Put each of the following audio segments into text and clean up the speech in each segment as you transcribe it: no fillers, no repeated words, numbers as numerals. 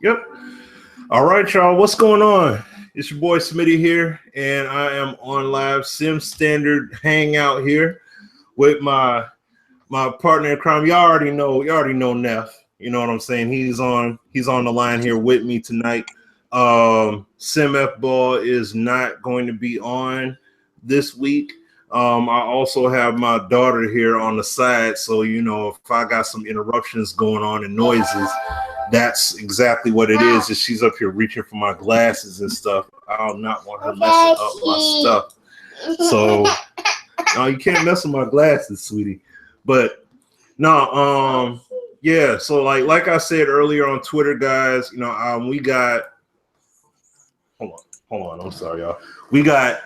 Yep. All right, y'all. What's going on? It's your boy Smitty here, and I am on live Sim Standard Hangout here with my partner in crime. Y'all already know Neff. You know what I'm saying? He's on the line here with me tonight. SimFBall is not going to be on this week. I also have my daughter here on the side, so if I got some interruptions going on and noises, that's exactly what it is. Is she's up here reaching for my glasses and stuff. I do not want her messing up my stuff. So no, you can't mess with my glasses, sweetie. But no, yeah. So like I said earlier on Twitter, guys, we got. Hold on. I'm sorry, y'all. We got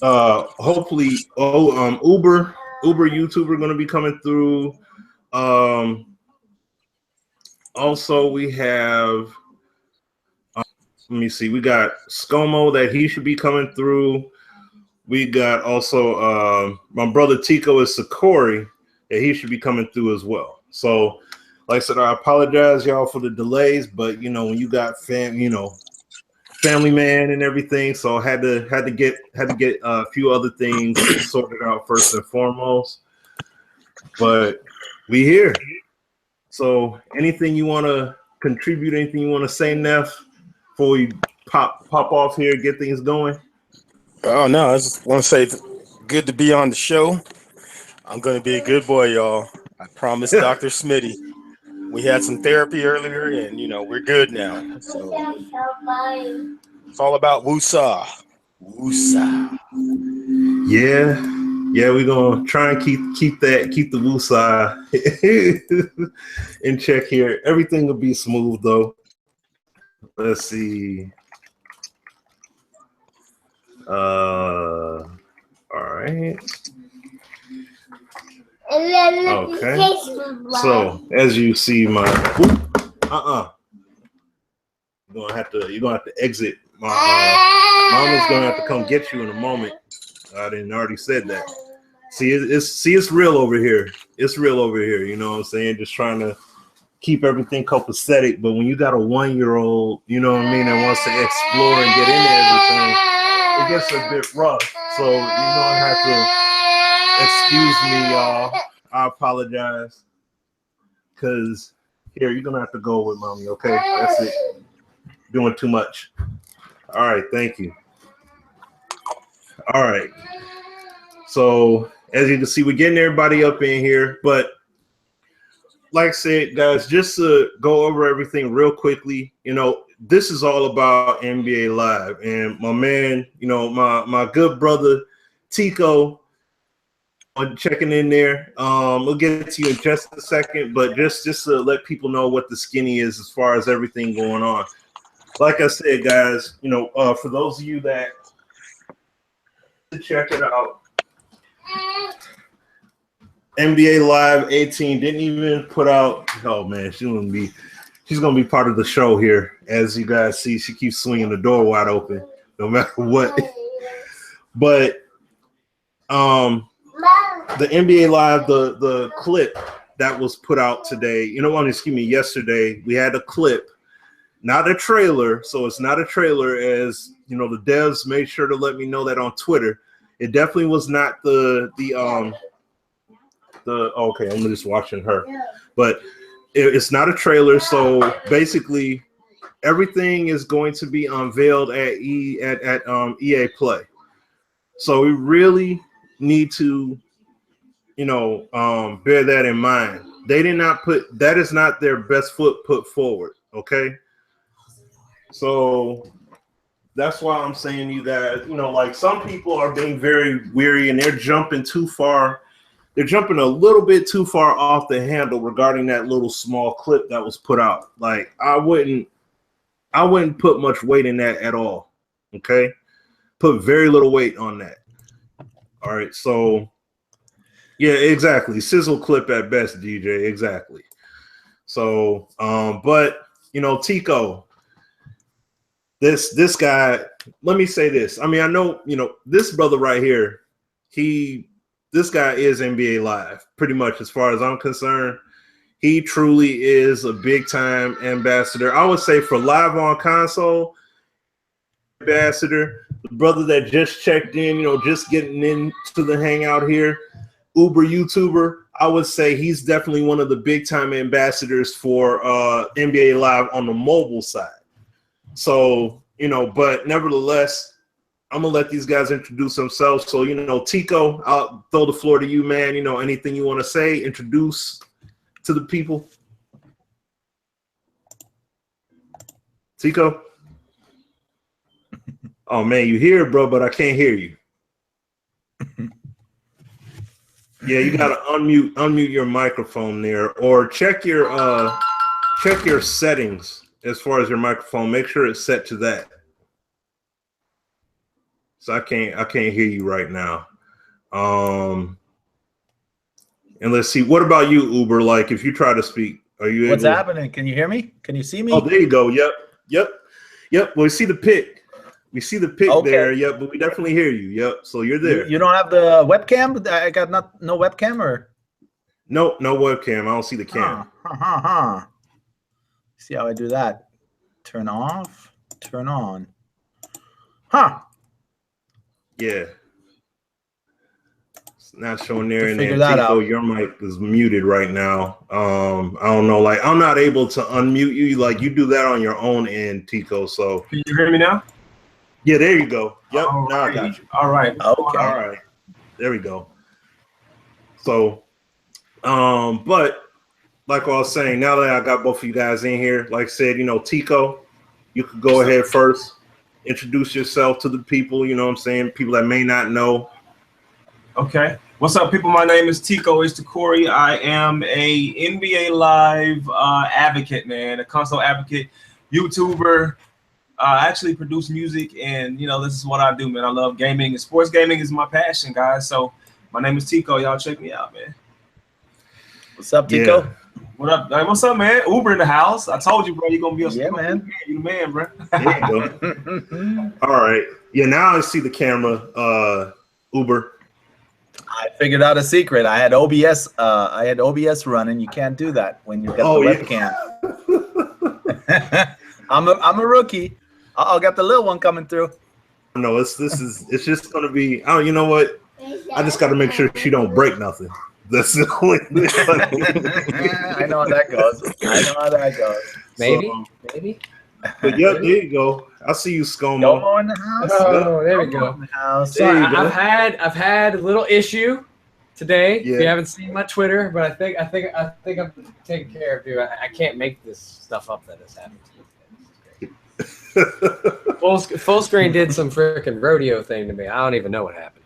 hopefully UberYoutuber going to be coming through. Also we have let me see, we got Scomo that he should be coming through. We got also my brother TicoisTocorry that he should be coming through as well. So like I said, I apologize y'all for the delays, but when you got family man and everything, so had to get a few other things sorted out first and foremost. But we here. So anything you want to contribute, anything you want to say, Neff, before we pop off here, get things going? Oh no, I just want to say it's good to be on the show. I'm going to be a good boy, y'all. I promise Dr. Smitty. We had some therapy earlier, and we're good now. So it's all about woosah. Woosah. Yeah, we're gonna try and keep the woosah in check here. Everything will be smooth though. Let's see. All right. Okay. So as you see, my you're gonna have to exit. Mama's gonna have to come get you in a moment. I didn't already said that. See, it's real over here. It's real over here. You know what I'm saying? Just trying to keep everything copacetic. But when you got a 1-year-old, you know what I mean, that wants to explore and get into everything, it gets a bit rough. So I have to excuse me, y'all. I apologize. Cause here, you're gonna have to go with mommy. Okay, that's it. Doing too much. All right, thank you. All right. So as you can see, we're getting everybody up in here, but like I said, guys, just to go over everything real quickly, this is all about NBA Live, and my man, my good brother Tico, checking in there. We'll get to you in just a second, but just to let people know what the skinny is as far as everything going on. Like I said, guys, for those of you that check it out, NBA Live 18 didn't even put out. Oh man, she's gonna be part of the show here. As you guys see, she keeps swinging the door wide open, no matter what. But the NBA Live, the clip that was put out today, yesterday, we had a clip, not a trailer. So it's not a trailer, as the devs made sure to let me know that on Twitter. It definitely was not the okay, I'm just watching her. But it's not a trailer. So basically everything is going to be unveiled at EA Play. So we really need to bear that in mind. They did not that is not their best foot put forward. Okay. So that's why I'm saying to you guys, like some people are being very weary and they're jumping too far. They're jumping a little bit too far off the handle regarding that little small clip that was put out. Like I wouldn't put much weight in that at all. Okay. Put very little weight on that. All right. So yeah, exactly. Sizzle clip at best, DJ. Exactly. So, but Tico, this guy, let me say this. I mean, I know, this brother right here, this guy is NBA Live, pretty much as far as I'm concerned. He truly is a big time ambassador. I would say for live on console ambassador, the brother that just checked in, just getting into the hangout here, UberYoutuber. I would say he's definitely one of the big time ambassadors for NBA Live on the mobile side. So, but nevertheless, I'm gonna let these guys introduce themselves. So, Tico, I'll throw the floor to you, man. Anything you want to say, introduce to the people. Tico? Oh man, you here, bro, but I can't hear you. Yeah, you gotta unmute your microphone there, or check your settings as far as your microphone. Make sure it's set to that. So I can't hear you right now. And let's see. What about you, Uber? Like, if you try to speak, are you? What's happening? Can you hear me? Can you see me? Oh, there you go. Yep. Well, we see the pic. We see the pic there. Yep, but we definitely hear you. Yep. So you're there. You don't have the webcam? I got no webcam, or? No webcam. I don't see the cam. See how I do that? Turn off. Turn on. Huh. Yeah. It's not showing there. And figure then that Tico, out. your mic is muted right now. I don't know. Like, I'm not able to unmute you. Like, you do that on your own end, Tico. So can you hear me now? Yeah, there you go. Yep. All now right. I got you. All right. Okay. All right. There we go. So, but like I was saying, now that I got both of you guys in here, like I said, Tico, you could go ahead first. Introduce yourself to the people, you know what I'm saying? People that may not know. Okay. What's up, people? My name is TicoisTocorry. I am a NBA Live advocate, man, a console advocate, YouTuber. I actually produce music, and this is what I do, man. I love gaming, and sports gaming is my passion, guys. So my name is Tico. Y'all check me out, man. What's up, Tico? Yeah. What up? Hey, what's up, man? Uber in the house. I told you, bro. You're gonna be a man. You the man, bro. There you go. All right. Yeah, now I see the camera, Uber. I figured out a secret. I had OBS. I had OBS running. You can't do that when you got the webcam. I'm a rookie. I'll get the little one coming through. No, it's just gonna be. Oh, you know what? I just got to make sure she don't break nothing. That's the only thing. I know how that goes. Maybe. But yep, there you go. I see you, Scomo. Scomo in the house. Oh, there we go. So I've had a little issue today. Yeah. If you haven't seen my Twitter, but I think I'm taking care of you. I can't make this stuff up that has happened to me. Fullscreen did some freaking rodeo thing to me. I don't even know what happened.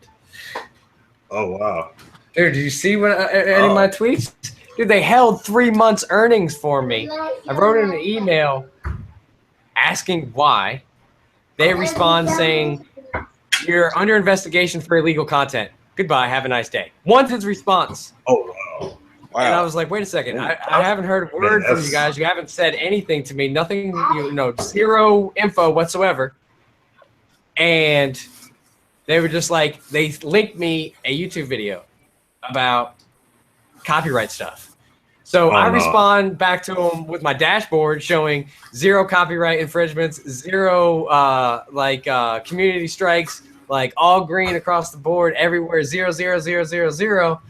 Oh wow. Dude, did you see any of my tweets? Dude, they held 3 months earnings for me. I wrote in an email asking why. They respond saying, "You're under investigation for illegal content. Goodbye. Have a nice day." One response. Oh wow. And I was like, wait a second. I haven't heard a word from you guys. You haven't said anything to me. Nothing, zero info whatsoever. And they were just like, they linked me a YouTube video about copyright stuff. So I respond back to them with my dashboard showing 0 copyright infringements, 0 community strikes, like all green across the board, everywhere, 0, 0, 0, 0, 0.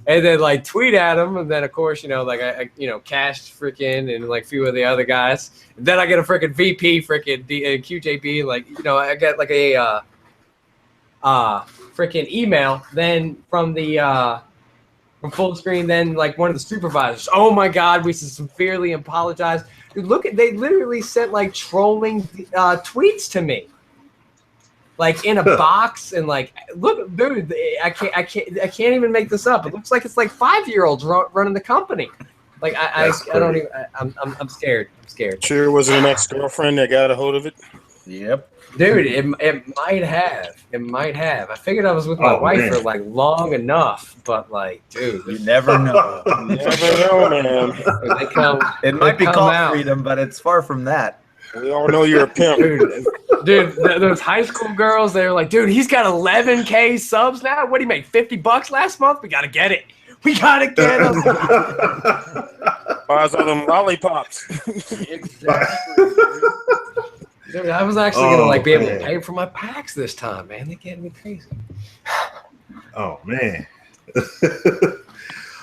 And then like tweet at them, and then of course I cashed freaking and like a few of the other guys. And then I get a freaking VP freaking QJB, I get like a freaking email then from the from Fullscreen, then like one of the supervisors. Oh my God, we severely apologize. Dude, they literally sent like trolling tweets to me. Like in a box, and like, look, dude, I can't even make this up. It looks like it's like 5-year-olds running the company. Like I don't even. I'm scared. I'm scared. Sure, was it an ex-girlfriend that got a hold of it? Yep. Dude, it might have. It might have. I figured I was with my wife for like long enough, but like, dude, you never know. You never know, man. It might be called freedom, but it's far from that. We all know you're a pimp. Dude, those high school girls, they were like, dude, he's got 11K subs now. What did he make, $50 last month? We got to get it. We got to get him. Buys all them lollipops. Exactly. Dude, I was actually gonna like be able to man. pay for my packs this time, man. They getting me crazy. Oh man.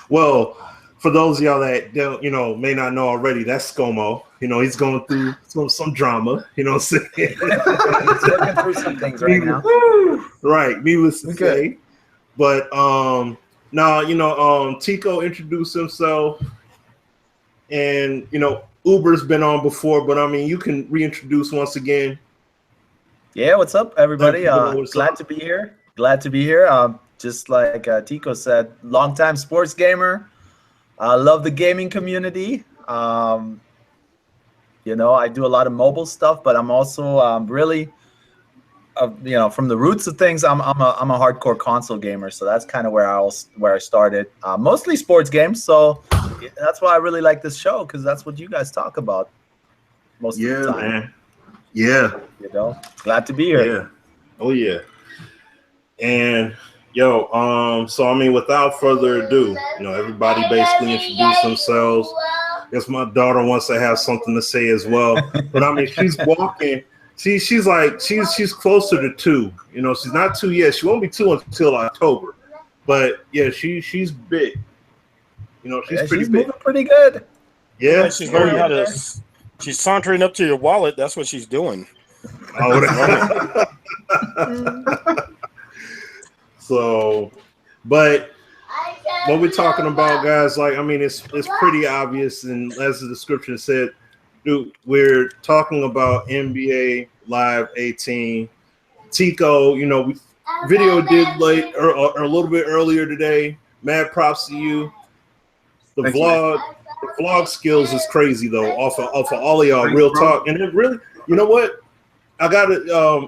Well, for those of y'all that don't, may not know already, that's Scomo. He's going through some drama. You know what I'm saying? He's working through some things right now. Right, needless to say. But Tico introduced himself, and Uber's been on before, but I mean, you can reintroduce once again. Yeah, what's up, everybody? What's Glad up? to be here. Glad to be here. Just like Tico said, longtime sports gamer. I love the gaming community. I do a lot of mobile stuff, but I'm also really, from the roots of things, I'm a hardcore console gamer. So that's kind of where I started. Mostly sports games. So that's why I really like this show, because that's what you guys talk about most of the time. Man. Yeah. Glad to be here. Yeah. Oh yeah. And so I mean, without further ado, everybody basically introduced themselves. I guess my daughter wants to have something to say as well. But I mean, she's walking. She's closer to 2. She's not 2 yet. She won't be 2 until October. But yeah, she's big. She's pretty big. Moving pretty good. Yeah, She's learning how to. She's sauntering up to your wallet. That's what she's doing. Oh, so, but what we're talking about, guys, it's pretty obvious, and as the description said, dude, we're talking about NBA Live 18. Tico, we video did late or a little bit earlier today. Mad props to you. The vlog skills is crazy though. Off of all of y'all, real talk, and it really, you know what? I got it,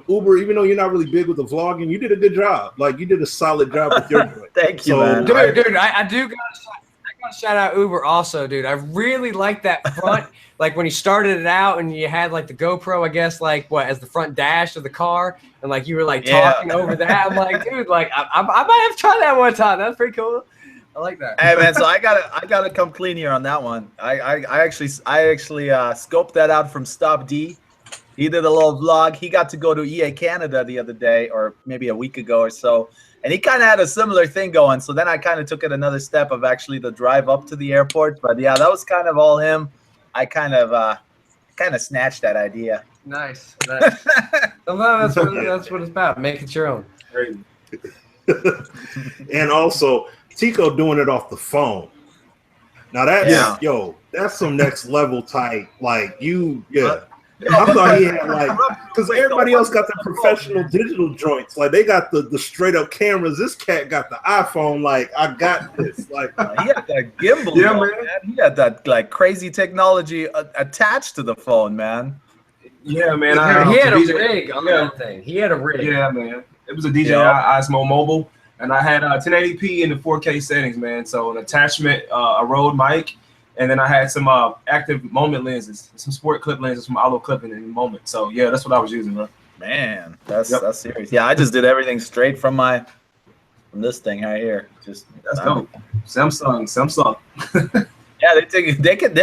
Uber. Even though you're not really big with the vlogging, you did a good job. Like you did a solid job with your joint. Thank you, man. Dude, I gotta shout out Uber also, dude. I really like that front, like when you started it out and you had like the GoPro, I guess, like as the front dash of the car, and like you were like talking over that. I'm like, dude, like I might have tried that one time. That's pretty cool. I like that. Hey man, so I gotta come clean here on that one. I actually scoped that out from Stop D. He did a little vlog. He got to go to EA Canada the other day, or maybe a week ago or so, and he kind of had a similar thing going. So then I kind of took it another step of actually the drive up to the airport. But yeah, that was kind of all him. I kind of snatched that idea. Nice. Well, that's what it's about. Make it your own. And also, Tico doing it off the phone. Now that's some next level type. Like I thought he had because everybody else got the professional digital joints. Like they got the straight up cameras. This cat got the iPhone. Like I got this. Like he had that gimbal. Yeah, man. He had that like crazy technology attached to the phone, man. Yeah, man. He had a rig on that thing. He had a rig. Yeah, man. It was a DJI Osmo Mobile, and I had 1080p in the 4K settings, man. So an attachment, a Rode mic. And then I had some active moment lenses, some sport clip lenses from Allo Clipping in the moment. So yeah, that's what I was using, bro. Man, that's serious. Yeah, I just did everything straight from this thing right here. Just that's dope. Samsung. Yeah, they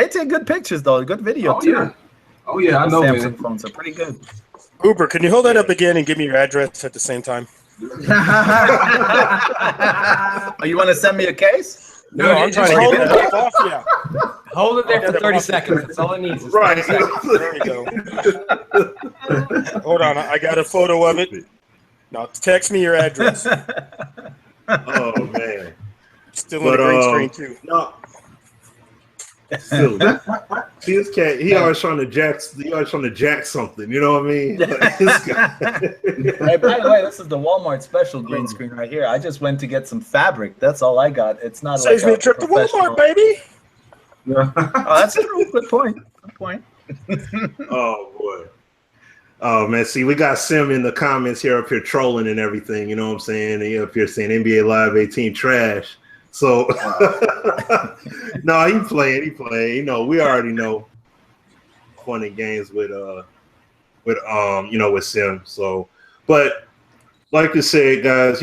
take good pictures though, good video too. Yeah. Oh yeah, I know. Samsung man. phones are pretty good. Uber, can you hold that up again and give me your address at the same time? Oh, you want to send me a case? No, I'm trying to get it off. Yeah. Hold it there for 30 seconds. That's all it needs. right. There we go. Hold on, I got a photo of it. Now text me your address. Oh man. Still on the green screen too. No. Still, see this cat. He always trying to jack something. You know what I mean? Like, this guy. Hey, by the way, this is the Walmart special green screen right here. I just went to get some fabric. That's all I got. It's not saves me a trip to Walmart, baby. Oh, that's true. Good point. Oh boy. Oh man, see, we got Sim in the comments here up here trolling and everything. You know what I'm saying? And he up here saying NBA Live 18 trash. So no, he playing. We already know fun and games with Sim. So, but like I said, guys,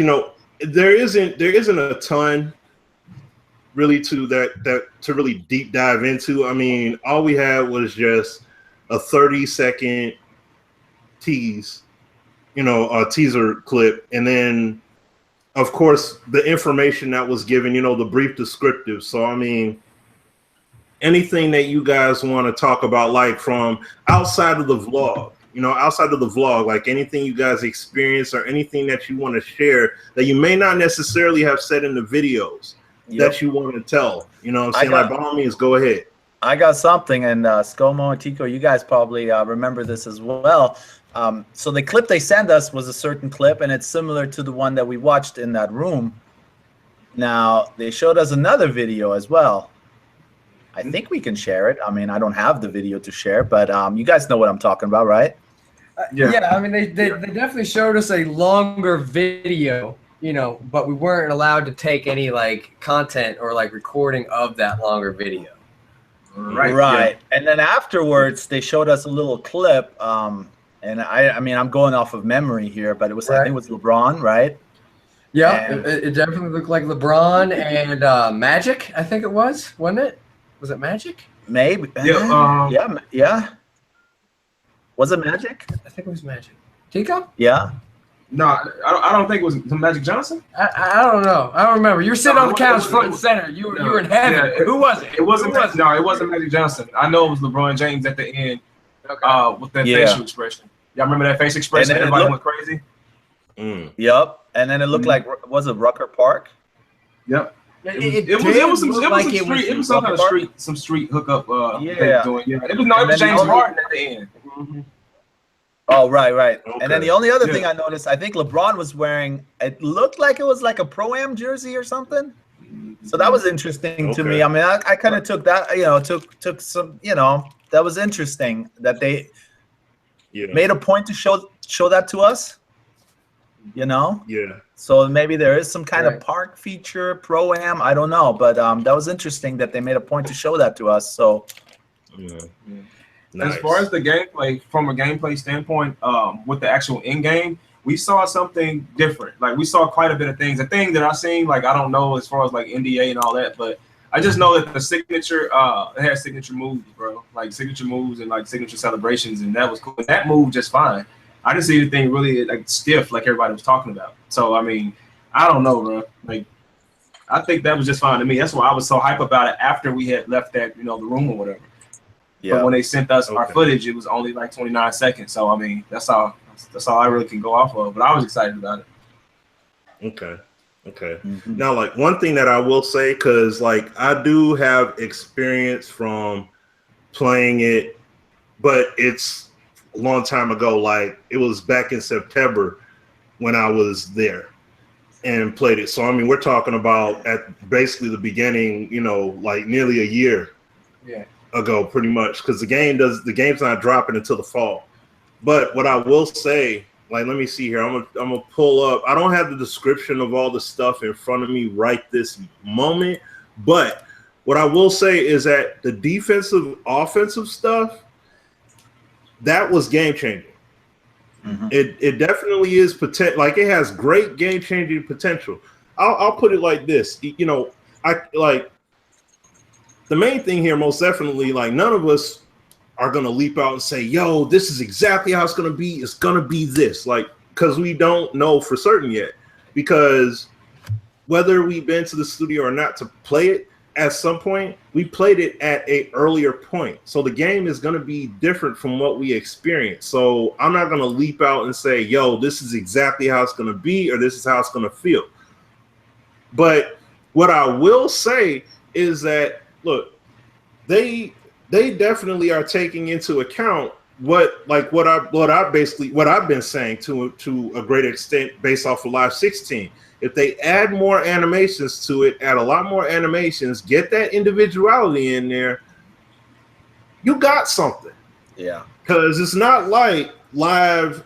there isn't a ton really to to really deep dive into. I mean, all we had was just a 30-second tease, a teaser clip, and then of course the information that was given, the brief descriptive. So I mean, anything that you guys want to talk about, like from outside of the vlog, like anything you guys experience or anything that you want to share that you may not necessarily have said in the videos that you want to tell, what I'm saying? Like, by all means, go ahead. I got something, and Scomo and Tico, you guys probably remember this as well. So the clip they sent us was a certain clip, and it's similar to the one that we watched in that room. Now, they showed us another video as well. I think we can share it. I mean, I don't have the video to share, but you guys know what I'm talking about, right? Yeah, I mean, they definitely showed us a longer video, but we weren't allowed to take any like content or like recording of that longer video. Right. Yeah. And then afterwards, they showed us a little clip. And I mean, I'm going off of memory here, but it was I think it was LeBron, right? Yeah, it definitely looked like LeBron and Magic. I think it wasn't it? Was it Magic? Maybe. Yeah. Yeah. Was it Magic? I think it was Magic. Tico? Yeah. No, I don't think it was Magic Johnson. I don't know. I don't remember. You were sitting on the couch front and center. You were in heaven. Yeah, who was it? It wasn't. No, it wasn't Magic Johnson. I know it was LeBron James at the end with that facial expression. Y'all remember that face expression? Everybody went crazy. Yep. And then it looked like, was it Rucker Park? Yep. It was some kind of street hookup. It was James Harden at the end. Mm-hmm. Oh, right. Okay. And then the only other thing I noticed, I think LeBron was wearing, it looked like it was like a Pro-Am jersey or something. So that was interesting to me. I mean, I kind of took that, took some, that was interesting that they made a point to show that to us, Yeah. So maybe there is some kind of park feature, Pro-Am, I don't know. But that was interesting that they made a point to show that to us. So, Nice. As far as the gameplay, from a gameplay standpoint, with the actual in-game, we saw something different. Like, we saw quite a bit of things. The thing that I seen, like, I don't know as far as like NDA and all that, but I just know that the signature, it has signature moves, bro. Like signature moves and like signature celebrations, and that was cool. And that moved just fine. I didn't see anything really like stiff, like everybody was talking about. So I mean, I don't know, bro. Like, I think that was just fine to me. That's why I was so hype about it after we had left that, the room or whatever. Yeah. But when they sent us our footage, it was only like 29 seconds. So I mean, that's all I really can go off of. But I was excited about it. Okay. Mm-hmm. Now, like, one thing that I will say, because like I do have experience from playing it, but it's a long time ago. Like, it was back in September when I was there and played it. So I mean, we're talking about at basically the beginning, like nearly a year ago, pretty much, because the game's not dropping until the fall. But what I will say, like, let me see here. I'm gonna pull up. I don't have the description of all the stuff in front of me right this moment, but what I will say is that the defensive, offensive stuff, that was game changing. Mm-hmm. It definitely is like, it has great game changing potential. I'll put it like this. I like. The main thing here, most definitely, like, none of us are going to leap out and say, yo, this is exactly how it's going to be. It's going to be this, like, because we don't know for certain yet. Because whether we've been to the studio or not to play it, at some point, we played it at an earlier point. So the game is going to be different from what we experienced. So I'm not going to leap out and say, yo, this is exactly how it's going to be, or this is how it's going to feel. But what I will say is that, look, they definitely are taking into account what I've been saying to a great extent based off of Live 16. If they add more animations to it, add a lot more animations, get that individuality in there, you got something. Yeah. Because it's not like Live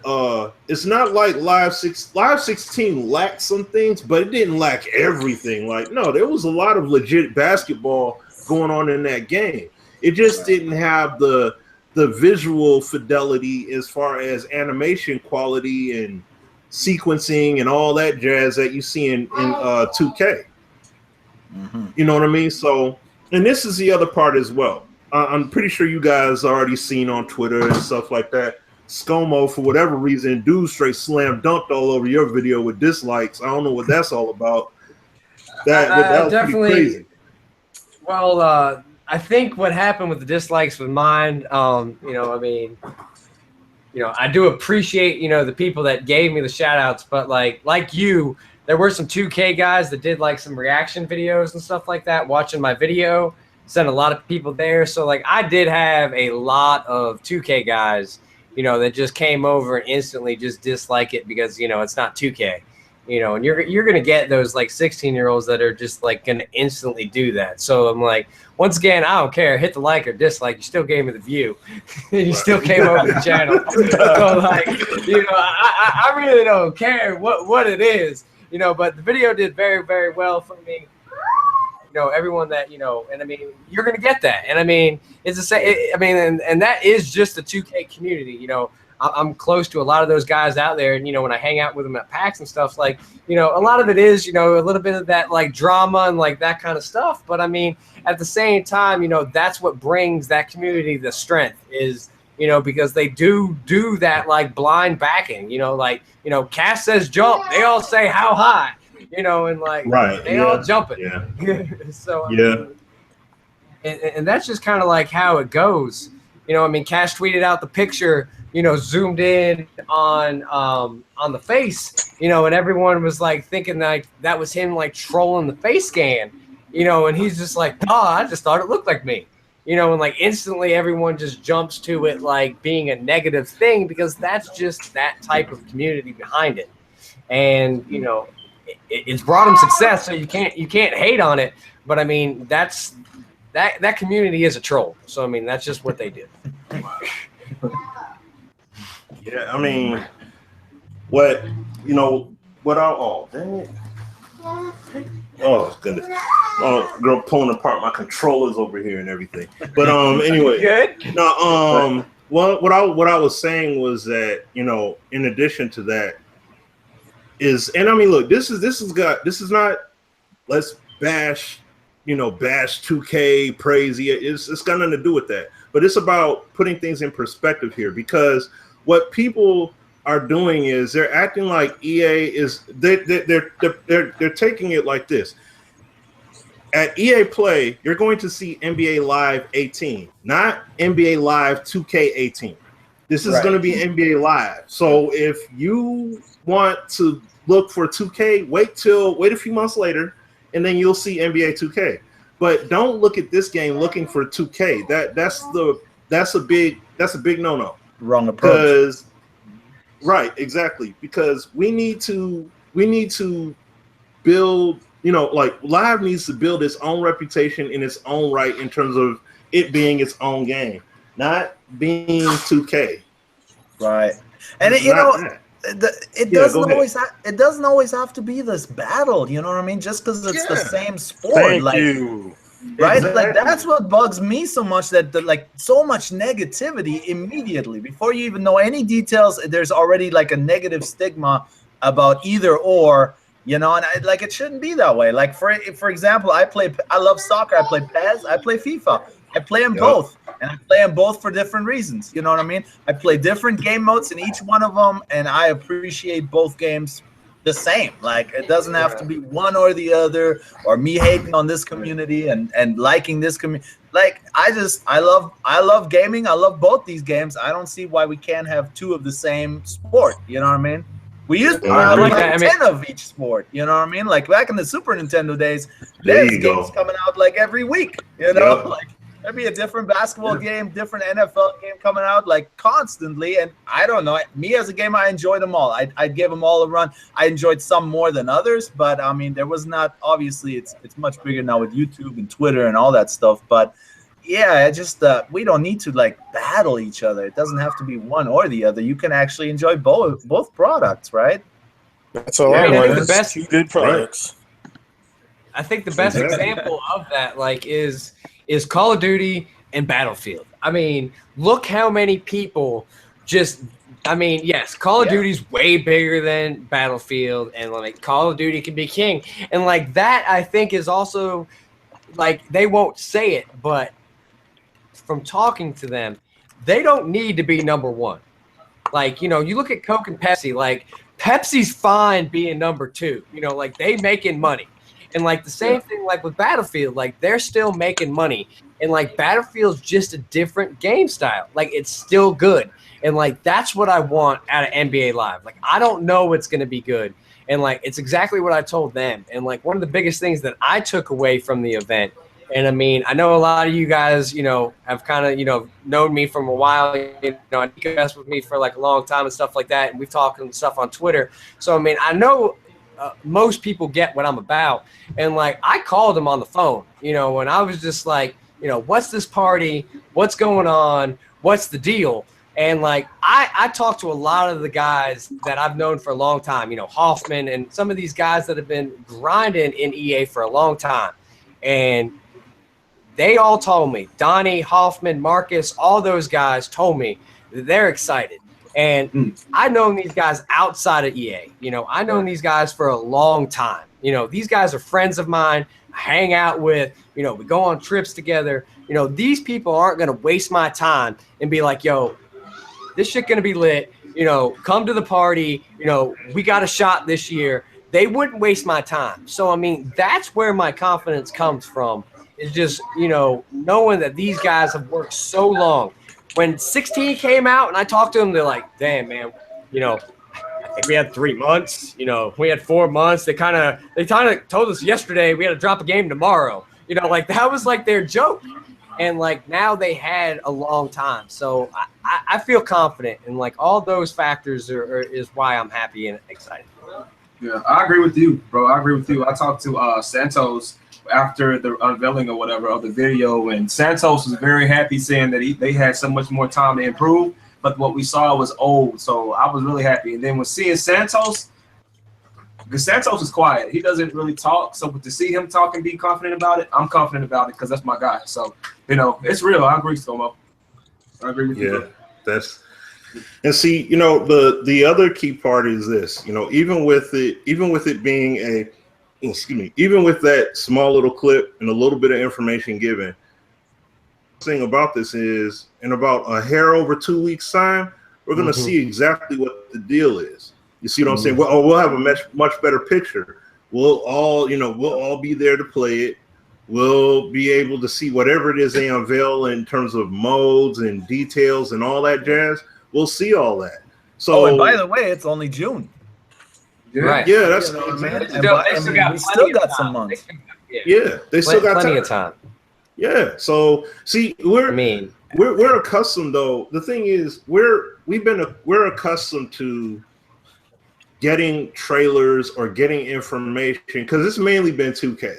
16 lacked some things, but it didn't lack everything. Like, no, there was a lot of legit basketball going on in that game. It just didn't have the visual fidelity as far as animation quality and sequencing and all that jazz that you see in 2K. You know what I mean? So, and this is the other part as well. I'm pretty sure you guys already seen on Twitter and stuff like that. Scomo, for whatever reason, dude straight slam dunked all over your video with dislikes. I don't know what that's all about. That was definitely pretty crazy. Well, I think what happened with the dislikes with mine, you know, I mean, you know, I do appreciate, you know, the people that gave me the shout outs, but like you, there were some 2K guys that did like some reaction videos and stuff like that, watching my video, sent a lot of people there. So like I did have a lot of 2K guys, you know, that just came over and instantly just dislike it because, you know, it's not 2K. You know, and you're gonna get those like 16-year-olds that are just like gonna instantly do that. So I'm like, once again, I don't care. Hit the like or dislike. You still gave me the view. You still came over the channel. So like, you know, I really don't care what it is. You know, but the video did very, very well for me. You know, everyone that, you know, and I mean, you're gonna get that. And I mean, it's the same. I mean, and that is just the 2K community. You know, I'm close to a lot of those guys out there, and you know, when I hang out with them at PAX and stuff, like, you know, a lot of it is, you know, a little bit of that like drama and like that kind of stuff. But I mean, at the same time, you know, that's what brings that community the strength is, you know, because they do that like blind backing, you know, like, you know, Cass says jump, they all say how high, you know, and like they all jump it. Yeah. So I mean, and that's just kind of like how it goes. You know, I mean, Cash tweeted out the picture, you know, zoomed in on the face, you know, and everyone was like thinking like that was him like trolling the face scan, you know, and he's just like, oh, I just thought it looked like me, you know, and like instantly everyone just jumps to it like being a negative thing because that's just that type of community behind it. And, you know, it's brought him success, so you can't hate on it. But I mean, that community is a troll. So I mean, that's just what they do. Yeah, I mean, what oh, dang it. Oh, goodness. Oh, girl pulling apart my controllers over here and everything. But anyway. Good? No, well, what I was saying was that, you know, in addition to that is, and I mean, look, this is not, let's bash 2K, praise it. It's got nothing to do with that. But it's about putting things in perspective here, because what people are doing is they're acting like EA is they're taking it like this. At EA Play, you're going to see NBA Live 18, not NBA Live 2K18. This is going to be NBA Live. So if you want to look for 2K, wait a few months later, and then you'll see NBA 2K. But don't look at this game looking for 2K. That's a big no-no. Wrong approach. Right, exactly. Because we need to build, you know, like Live needs to build its own reputation in its own right in terms of it being its own game, not being 2K. Right. And it doesn't always have to be this battle, you know what I mean? Just because it's the same sport. Thank you. Right? Exactly. Like that's what bugs me so much, that like so much negativity immediately before you even know any details. There's already like a negative stigma about either or, you know, and like it shouldn't be that way. Like for example, I love soccer. I play PES. I play FIFA. I play them both, and I play them both for different reasons. You know what I mean? I play different game modes in each one of them, and I appreciate both games the same. Like it doesn't have to be one or the other, or me hating on this community and liking this community. Like I love gaming. I love both these games. I don't see why we can't have two of the same sport. You know what I mean? We used to have like 10 of each sport. You know what I mean? Like back in the Super Nintendo days, there's games coming out like every week. You know, like there'd be a different basketball game, different NFL game coming out like constantly. And I don't know, me as a gamer, I enjoyed them all. I'd give them all a run. I enjoyed some more than others, but I mean, there was not, obviously it's much bigger now with YouTube and Twitter and all that stuff. But yeah, it just we don't need to like battle each other. It doesn't have to be one or the other. You can actually enjoy both products, right? That's all I want. The best good products. I think the best example of that like is Call of Duty and Battlefield. I mean, look how many people just I mean, yes, Call of Duty's way bigger than Battlefield, and like Call of Duty can be king. And like that, I think is also like they won't say it, but from talking to them, they don't need to be number one. Like, you know, you look at Coke and Pepsi, like Pepsi's fine being number two, you know, like they making money. And like the same thing like with Battlefield, like they're still making money. And like Battlefield's just a different game style. Like it's still good. And like that's what I want out of NBA Live. Like I don't know what's going to be good. And like it's exactly what I told them. And like one of the biggest things that I took away from the event, and I mean, I know a lot of you guys, you know, have kind of, you know, known me from a while, you know, and you guys with me for like a long time and stuff like that. And we've talked and stuff on Twitter. So, I mean, I know most people get what I'm about. And like, I called them on the phone, you know, and I was just like, you know, what's this party? What's going on? What's the deal? And like, I talked to a lot of the guys that I've known for a long time, you know, Hoffman and some of these guys that have been grinding in EA for a long time. And they all told me, Donnie, Hoffman, Marcus, all those guys told me that they're excited. And I've known these guys outside of EA. You know, I've known these guys for a long time. You know, these guys are friends of mine, I hang out with, you know, we go on trips together. You know, these people aren't going to waste my time and be like, yo, this shit going to be lit. You know, come to the party. You know, we got a shot this year. They wouldn't waste my time. So, I mean, that's where my confidence comes from. It's just, you know, knowing that these guys have worked so long. When 16 came out and I talked to them, they're like, damn, man, you know, I think we had 3 months, you know, we had 4 months. They kind of told us yesterday we had to drop a game tomorrow. You know, like that was like their joke. And like now they had a long time. So I feel confident, and like all those factors is why I'm happy and excited. Yeah, I agree with you, bro. I agree with you. I talked to Santos after the unveiling or whatever of the video, and Santos was very happy saying that they had so much more time to improve, but what we saw was old. So I was really happy. And then when seeing Santos, because Santos is quiet, he doesn't really talk. So to see him talk and be confident about it, I'm confident about it because that's my guy. So, you know, it's real. I agree, Scomo. I agree with you. Yeah, and see, you know, the other key part is this, you know, even with it being even with that small little clip and a little bit of information given, the thing about this is in about a hair over 2 weeks time, we're going to see exactly what the deal is. You see what I'm saying? We'll have a much better picture. We'll all be there to play it. We'll be able to see whatever it is they unveil in terms of modes and details and all that jazz. We'll see all that. So, and by the way, it's only June. Yeah. Right. Yeah, that's You know what what I mean? They We still got some months. they still got plenty of time. Yeah. So see, we're accustomed though. The thing is, we're accustomed to getting trailers or getting information because it's mainly been 2K,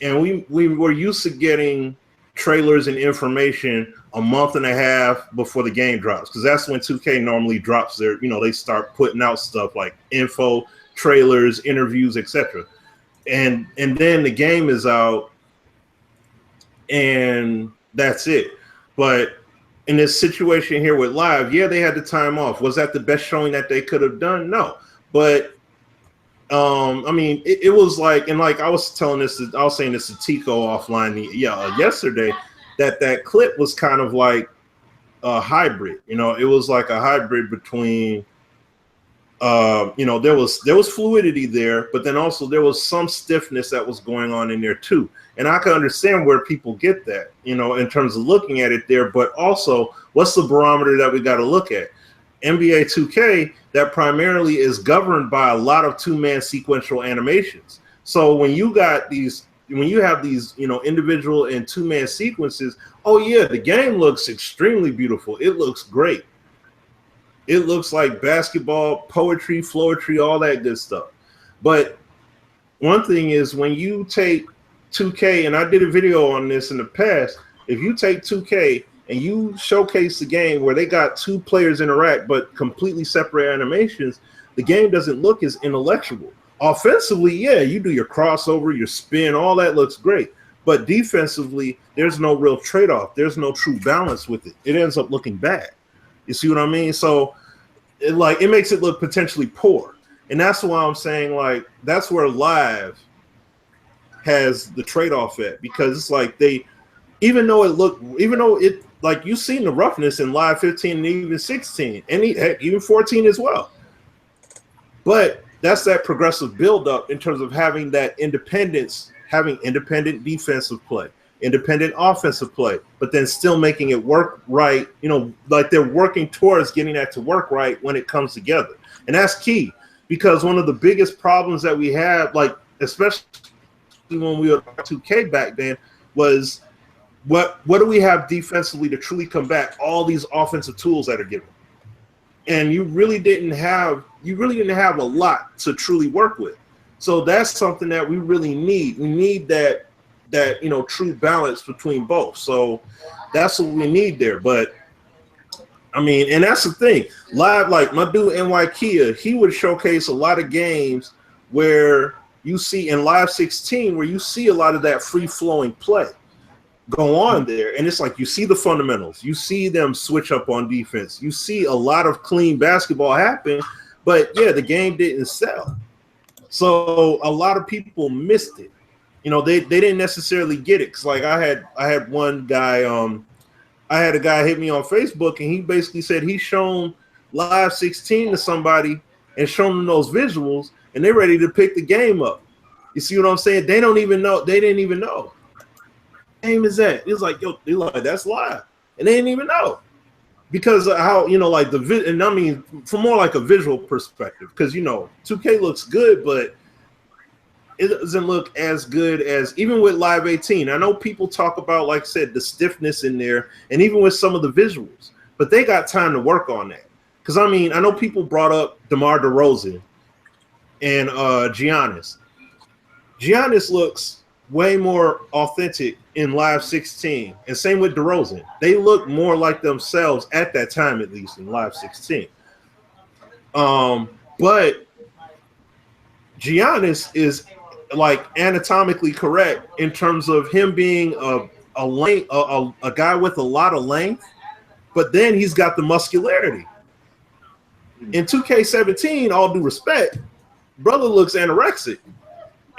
and we were used to getting trailers and information a month and a half before the game drops, because that's when 2K normally drops their, you know, they start putting out stuff like info, trailers, interviews, etc. And then the game is out and that's it. But in this situation here with Live, yeah, they had the time off. Was that the best showing that they could have done? No. But I mean, it was like, and like I was saying this to Tico offline yesterday, that clip was kind of like a hybrid. You know, it was like a hybrid between you know, there was fluidity there, but then also there was some stiffness that was going on in there too. And I can understand where people get that, you know, in terms of looking at it there, but also what's the barometer that we got to look at? NBA 2K, that primarily is governed by a lot of two-man sequential animations. So when you have these, you know, individual and two-man sequences, oh yeah, the game looks extremely beautiful. It looks great. It looks like basketball, poetry, floetry, all that good stuff. But one thing is when you take 2K, and I did a video on this in the past, if you take 2K and you showcase the game where they got two players interact but completely separate animations, the game doesn't look as intellectual. Offensively, yeah, you do your crossover, your spin, all that looks great. But defensively, there's no real trade-off. There's no true balance with it. It ends up looking bad. You see what I mean? So it makes it look potentially poor. And that's why I'm saying, like, that's where live has the trade-off at, because it's like even though it like you've seen the roughness in live 15 and even 16 and even 14 as well. But that's that progressive build-up in terms of having that independence, having independent defensive play, independent offensive play, but then still making it work right. You know, like they're working towards getting that to work right when it comes together. And that's key, because one of the biggest problems that we had, like especially when we were 2K back then, was what do we have defensively to truly combat all these offensive tools that are given? And you really didn't have a lot to truly work with. So that's something that we really need. We need that true balance between both. So that's what we need there. But I mean, and that's the thing. Live, like my dude NY Kia, he would showcase a lot of games where you see in live 16 where you see a lot of that free flowing play go on there, and it's like you see the fundamentals, you see them switch up on defense, you see a lot of clean basketball happen, but yeah, the game didn't sell. So a lot of people missed it. You know, they didn't necessarily get it. Cause like I had one guy, I had a guy hit me on Facebook, and he basically said he's shown live 16 to somebody and shown them those visuals, and they're ready to pick the game up. You see what I'm saying? They don't even know. They didn't even know. Game is that? It's like, yo, they're like, that's live, and they didn't even know, because of how, you know, like and I mean from more like a visual perspective, because you know 2K looks good, but it doesn't look as good as even with live 18. I know people talk about, like I said, the stiffness in there, and even with some of the visuals, but they got time to work on that. Because I mean, I know people brought up DeMar DeRozan and Giannis. Giannis looks way more authentic in live 16, and same with DeRozan. They look more like themselves at that time, at least in live 16. But Giannis is like anatomically correct in terms of him being a guy with a lot of length, but then he's got the muscularity. In 2K17, all due respect, brother looks anorexic.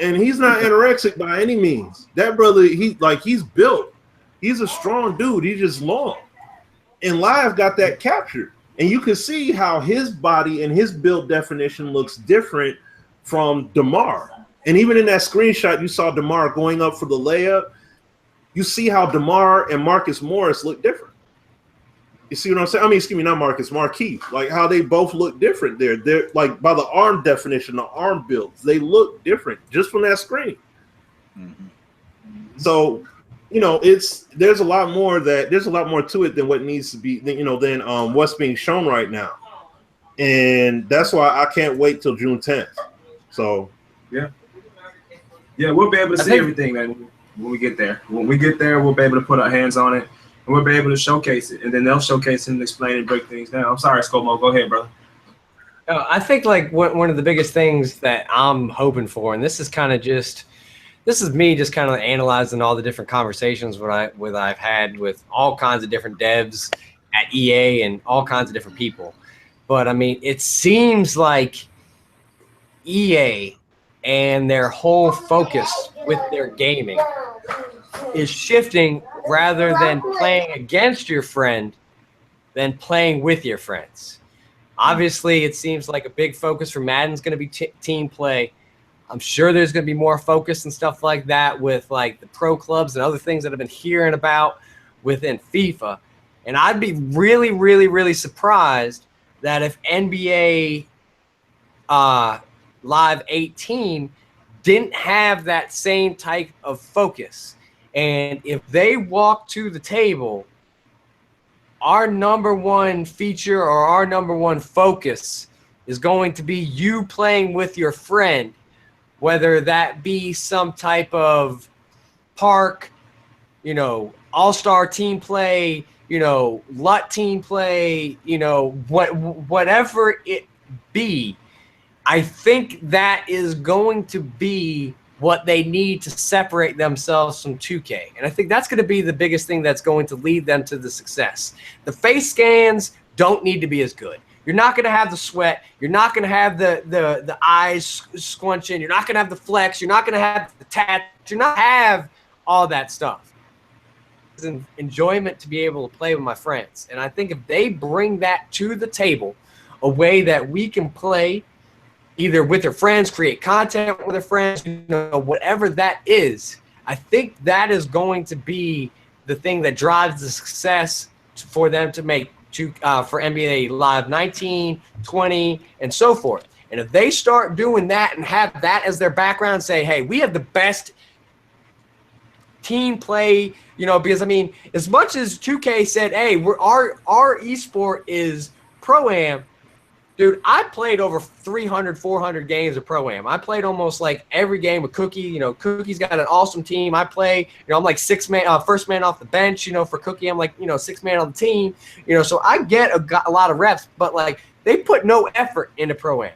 And he's not anorexic by any means. That brother, he's built. He's a strong dude. He's just long. And live got that captured. And you can see how his body and his build definition looks different from DeMar. And even in that screenshot, you saw DeMar going up for the layup. You see how DeMar and Marcus Morris look different. You see what I'm saying? I mean, excuse me, not Marcus, Marquise. Like how they both look different there. They're like by the arm definition, the arm builds, they look different just from that screen. Mm-hmm. So, you know, there's a lot more to it than what needs to be, you know, than what's being shown right now. And that's why I can't wait till June 10th. So yeah, we'll be able to see everything, man, when we get there. When we get there, we'll be able to put our hands on it. And we'll be able to showcase it, and then they'll showcase it and explain and break things down. I'm sorry, Scomo. Go ahead, brother. I think like one of the biggest things that I'm hoping for, and this is me just kind of analyzing all the different conversations I've had with all kinds of different devs at EA and all kinds of different people. But I mean, it seems like EA and their whole focus with their gaming is shifting, rather than playing against your friend, than playing with your friends. Obviously, it seems like a big focus for Madden's going to be team play. I'm sure there's going to be more focus and stuff like that with like the pro clubs and other things that I've been hearing about within FIFA. And I'd be really, really, really surprised that if NBA Live 18 didn't have that same type of focus. And if they walk to the table, our number one feature or our number one focus is going to be you playing with your friend, whether that be some type of park, you know, all-star team play, you know, LUT team play, you know, whatever it be. I think that is going to be what they need to separate themselves from 2K. And I think that's going to be the biggest thing that's going to lead them to the success. The face scans don't need to be as good. You're not going to have the sweat. You're not going to have the eyes squinching. You're not going to have the flex. You're not going to have the tat. You're not have all that stuff. It's an enjoyment to be able to play with my friends. And I think if they bring that to the table, a way that we can play either with their friends, create content with their friends, whatever that is, I think that is going to be the thing that drives the success for them to make for NBA Live 19, 20, and so forth. And if they start doing that and have that as their background, say, hey, we have the best team play, because I mean, as much as 2K said, hey, our esport is Pro-Am, dude, I played over 300, 400 games of Pro-Am. I played almost like every game with Cookie. Cookie's got an awesome team. I play, I'm like first man off the bench, for Cookie. I'm like, 6 man on the team, so I get a lot of reps, but like they put no effort into Pro-Am.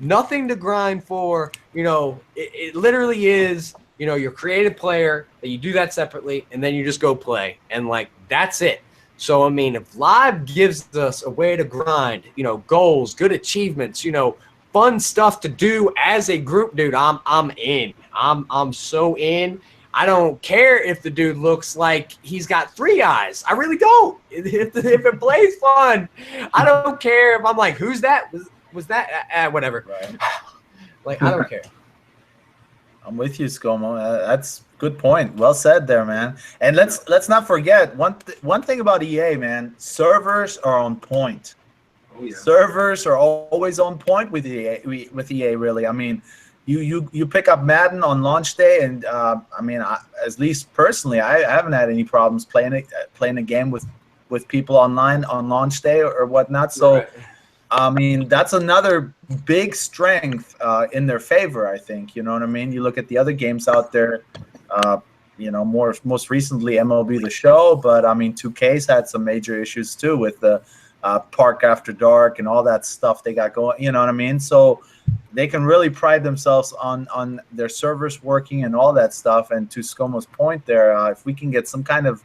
Nothing to grind for, it literally is, you're a creative player, that you do that separately, and then you just go play. And like, that's it. So, I mean, if Live gives us a way to grind, goals, good achievements, fun stuff to do as a group, dude, I'm in. I'm so in. I don't care if the dude looks like he's got 3 eyes. I really don't. If it plays fun, I don't care if I'm like, who's that? Was that? Whatever. Right. Like, I don't care. I'm with you, Scomo. That's a good point. Well said there, man. And let's not forget one thing about EA, man. Servers are on point. Oh, yeah. Servers are always on point with EA. Really. I mean, you pick up Madden on launch day, and I mean, at least personally, I haven't had any problems playing a game with people online on launch day or whatnot. So. Right. I mean, that's another big strength in their favor, I think. You know what I mean? You look at the other games out there, most recently MLB The Show, but I mean, 2K's had some major issues too with the Park After Dark and all that stuff they got going. You know what I mean? So they can really pride themselves on their servers working and all that stuff. And to Scomo's point there, if we can get some kind of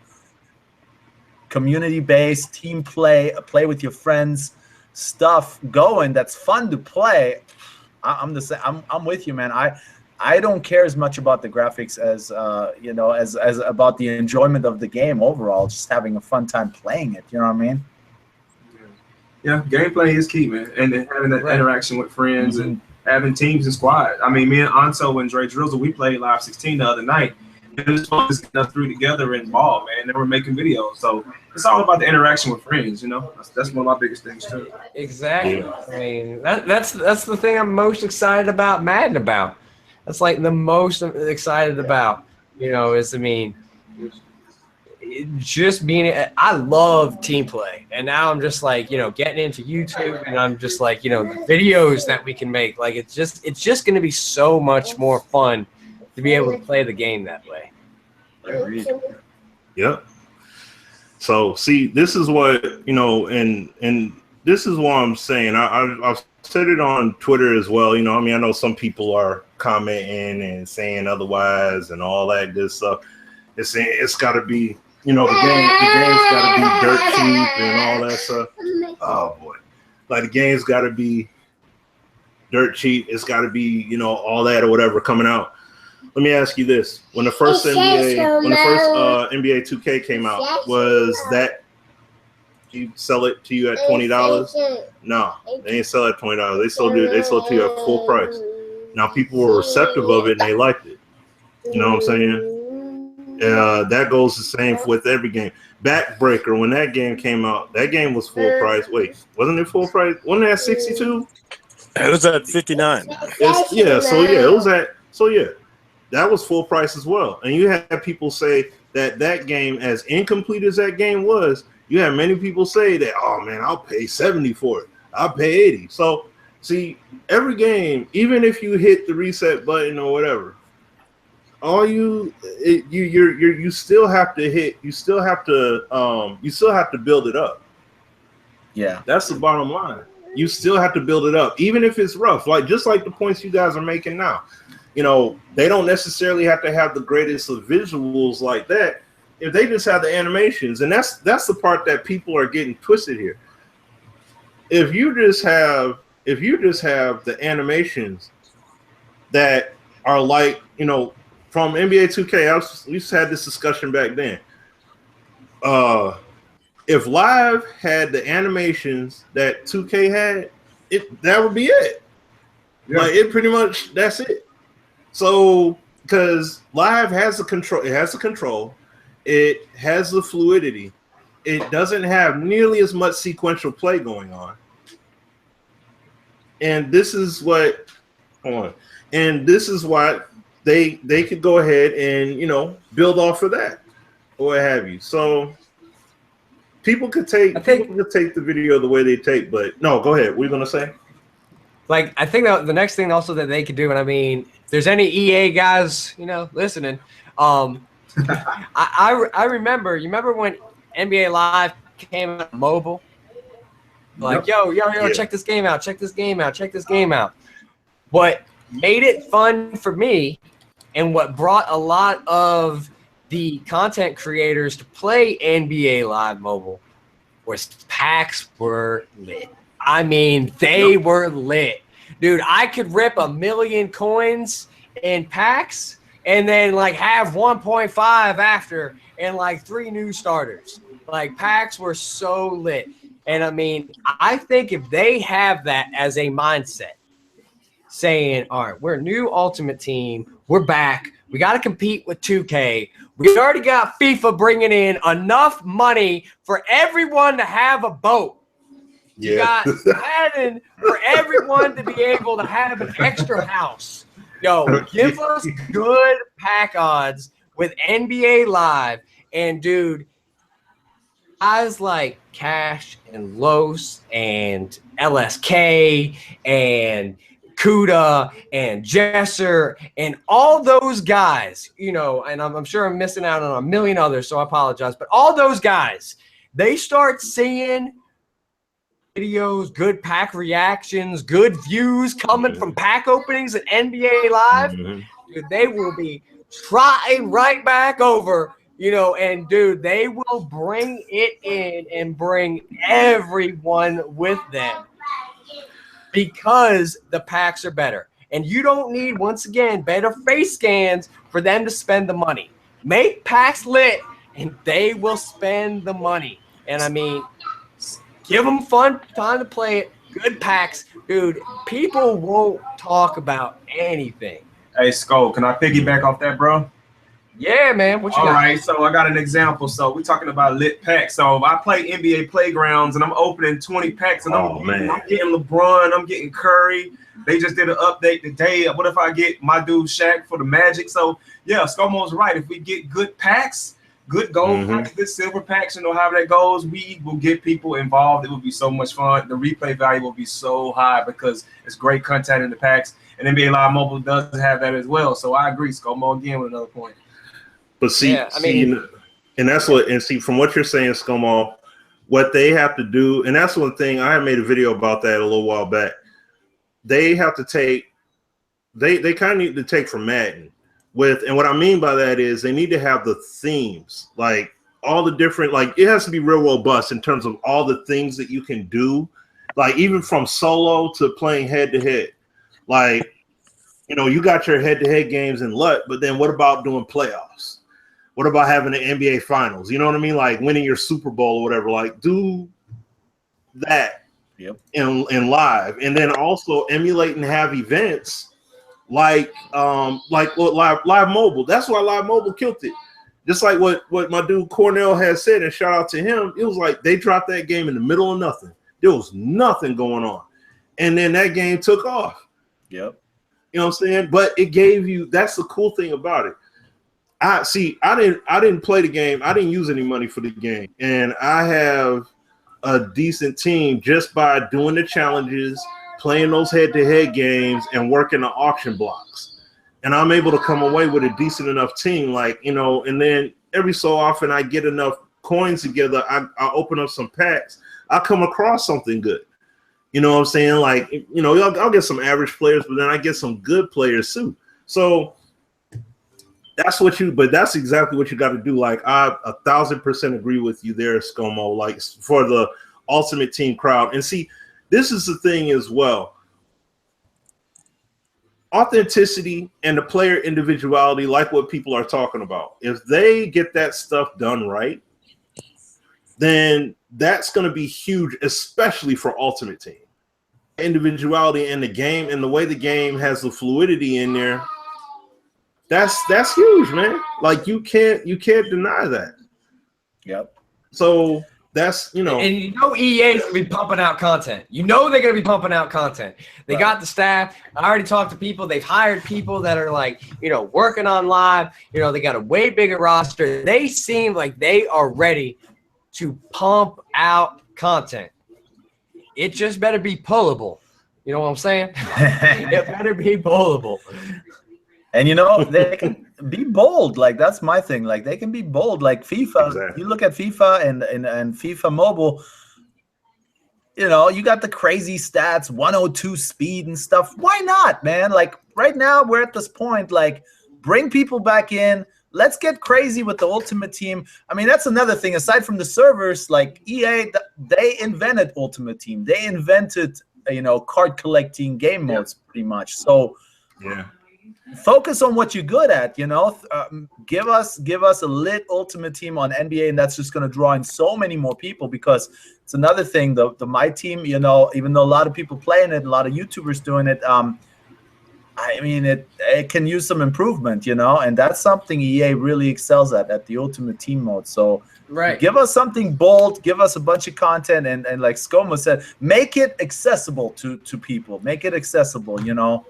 community-based team play with your friends stuff going that's fun to play, I'm with you, man. I don't care as much about the graphics as as about the enjoyment of the game overall, just having a fun time playing it. You know what I mean? Yeah, gameplay is key, man, and then having that interaction with friends and having teams and squads. I mean, me and Anto and Dre Drizzle, we played Live 16 the other night. It was fun to get us through together and ball, man. They were making videos, so it's all about the interaction with friends. That's one of my biggest things too. Exactly. I mean, that's the thing I'm most excited about Madden about. That's like the most excited about. Just being. I love team play, and now I'm just like getting into YouTube, and I'm just like the videos that we can make. Like it's just going to be so much more fun to be able to play the game that way. Yep. So see, this is what and this is what I'm saying. I've said it on Twitter as well. I mean, I know some people are commenting and saying otherwise and all that good stuff. It's got to be the game's got to be dirt cheap and all that stuff. Oh boy, like the game's got to be dirt cheap. It's got to be all that or whatever coming out. Let me ask you this: when the first NBA 2K came out, was that you sell it to you at $20? No, they didn't sell it at $20. They sold it to you at full price. Now people were receptive of it and they liked it. You know what I'm saying? That goes the same with every game. Backbreaker, when that game came out, that game was full price. Wait, wasn't it full price? Wasn't it at 62? It was at 59. That was full price as well. And you had people say that game, as incomplete as that game was, you had many people say that, oh man, I'll pay 70 for it. I'll pay 80. So see, every game, even if you hit the reset button or whatever, you still have to build it up. Yeah. That's the bottom line. You still have to build it up, even if it's rough. Just like the points you guys are making now. They don't necessarily have to have the greatest of visuals like that, if they just have the animations, and that's the part that people are getting twisted here. If you just have the animations that are like, you know, from NBA 2K, we just had this discussion back then. If Live had the animations that 2K had, that would be it. Yeah. Like it pretty much, that's it. So because Live has the control, it has the fluidity. It doesn't have nearly as much sequential play going on. And this is what, and this is why they could go ahead and, you know, build off of that or what have you. So people could take the video the way they take, but no, go ahead. What are you gonna say? Like, I think that the next thing also that they could do, and I mean, if there's any EA guys, you know, listening, I remember, you remember when NBA Live came out mobile? Like, yo, check this game out, check this game out, check this game out. What made it fun for me and what brought a lot of the content creators to play NBA Live mobile was packs were lit. I mean, they were lit. Dude, I could rip 1,000,000 coins in packs and then like have 1.5 after and like 3 new starters. Like packs were so lit. And I mean, I think if they have that as a mindset, saying, all right, we're a new Ultimate Team, we're back, we got to compete with 2K, we already got FIFA bringing in enough money for everyone to have a boat. You got Madden for everyone to be able to have an extra house. Yo, give us good pack odds with NBA Live. And, dude, guys like Cash and Los and LSK and Kuda and Jesser and all those guys, you know, and I'm sure I'm missing out on a million others, so I apologize. But all those guys, they start seeing videos, good pack reactions, good views coming from pack openings at NBA Live. Dude, they will be trotting right back over, you know, and dude, they will bring it in and bring everyone with them because the packs are better. And you don't need, once again, better face scans for them to spend the money. Make packs lit and they will spend the money. And I mean, give them fun time to play it. Good packs. Dude, people won't talk about anything. Hey, Sko, can I piggyback off that, bro? Yeah, man. What you got? All right, so I got an example. So we're talking about lit packs. So I play NBA Playgrounds, and I'm opening 20 packs, and I'm getting LeBron, I'm getting Curry. They just did an update today. What if I get my dude Shaq for the Magic? So, yeah, Scomo's right. If we get good packs, good gold packs, good silver packs, you know, however that goes, we will get people involved. It will be so much fun. The replay value will be so high because it's great content in the packs. And NBA Live Mobile does have that as well. So I agree, Scomo, again with another point. But see, and that's what, and see, from what you're saying, Scomo, what they have to do, and that's one thing, I made a video about that a little while back. They have to take, they kind of need to take from Madden with, and what I mean by that is they need to have the themes, like all the different, like it has to be real robust in terms of all the things that you can do, like even from solo to playing head to head. Like, you know, you got your head to head games in LUT, but then what about doing playoffs? What about having the NBA finals? You know what I mean? Like winning your Super Bowl or whatever, like do that in live. And then also emulate and have events like live mobile. That's why live mobile killed it. Just like what my dude Cornell has said, and shout out to him. It was like they dropped that game in the middle of nothing. There was nothing going on. And then that game took off. Yep. You know what I'm saying? But it gave you, that's the cool thing about it. I didn't play the game. I didn't use any money for the game. And I have a decent team just by doing the challenges, playing those head-to-head games, and working the auction blocks. And I'm able to come away with a decent enough team, like, you know, and then every so often I get enough coins together, I open up some packs, I come across something good. You know what I'm saying? Like, you know, I'll get some average players, but then I get some good players too. So But that's exactly what you got to do. Like I 1,000% agree with you there, Scomo. Like for the Ultimate Team crowd, and see, this is the thing as well. Authenticity and the player individuality, like what people are talking about. If they get that stuff done right, then that's going to be huge, especially for Ultimate Team. Individuality in the game and the way the game has the fluidity in there. That's huge, man. Like you can't deny that. Yep. So that's, you know, and you know EA is gonna be pumping out content. You know they're gonna be pumping out content. They got the staff. I already talked to people. They've hired people that are like, you know, working on live. You know, they got a way bigger roster. They seem like they are ready to pump out content. It just better be pullable. You know what I'm saying? It better be pullable. And you know, they can be bold. Like that's my thing. Like they can be bold. Like FIFA. Exactly. You look at FIFA and FIFA Mobile. You know, you got the crazy stats, 102 speed and stuff. Why not, man? Like right now, we're at this point. Like, bring people back in. Let's get crazy with the Ultimate Team. I mean, that's another thing. Aside from the servers, like EA, they invented Ultimate Team. They invented, you know, card collecting game modes, pretty much. So, yeah. Focus on what you're good at, you know. Give us a lit Ultimate Team on NBA, and that's just going to draw in so many more people, because it's another thing. The My Team, you know, even though a lot of people playing it, a lot of YouTubers doing it, I mean, it can use some improvement, you know, and that's something EA really excels at the Ultimate Team mode. So give us something bold, give us a bunch of content, and like Scomo said, make it accessible to people. Make it accessible, you know.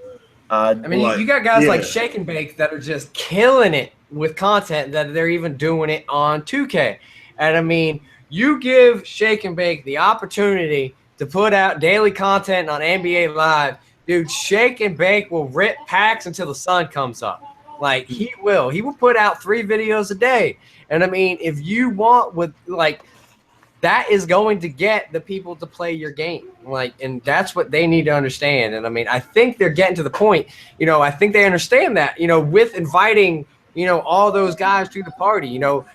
I mean, you got guys like Shake and Bake that are just killing it with content, that they're even doing it on 2K. And I mean, you give Shake and Bake the opportunity to put out daily content on NBA Live, dude, Shake and Bake will rip packs until the sun comes up. Like, he will put out 3 videos a day. And I mean, if you want, with like, that is going to get the people to play your game. Like, and that's what they need to understand. And I mean, I think they're getting to the point, you know, I think they understand that, you know, with inviting, you know, all those guys to the party, you know,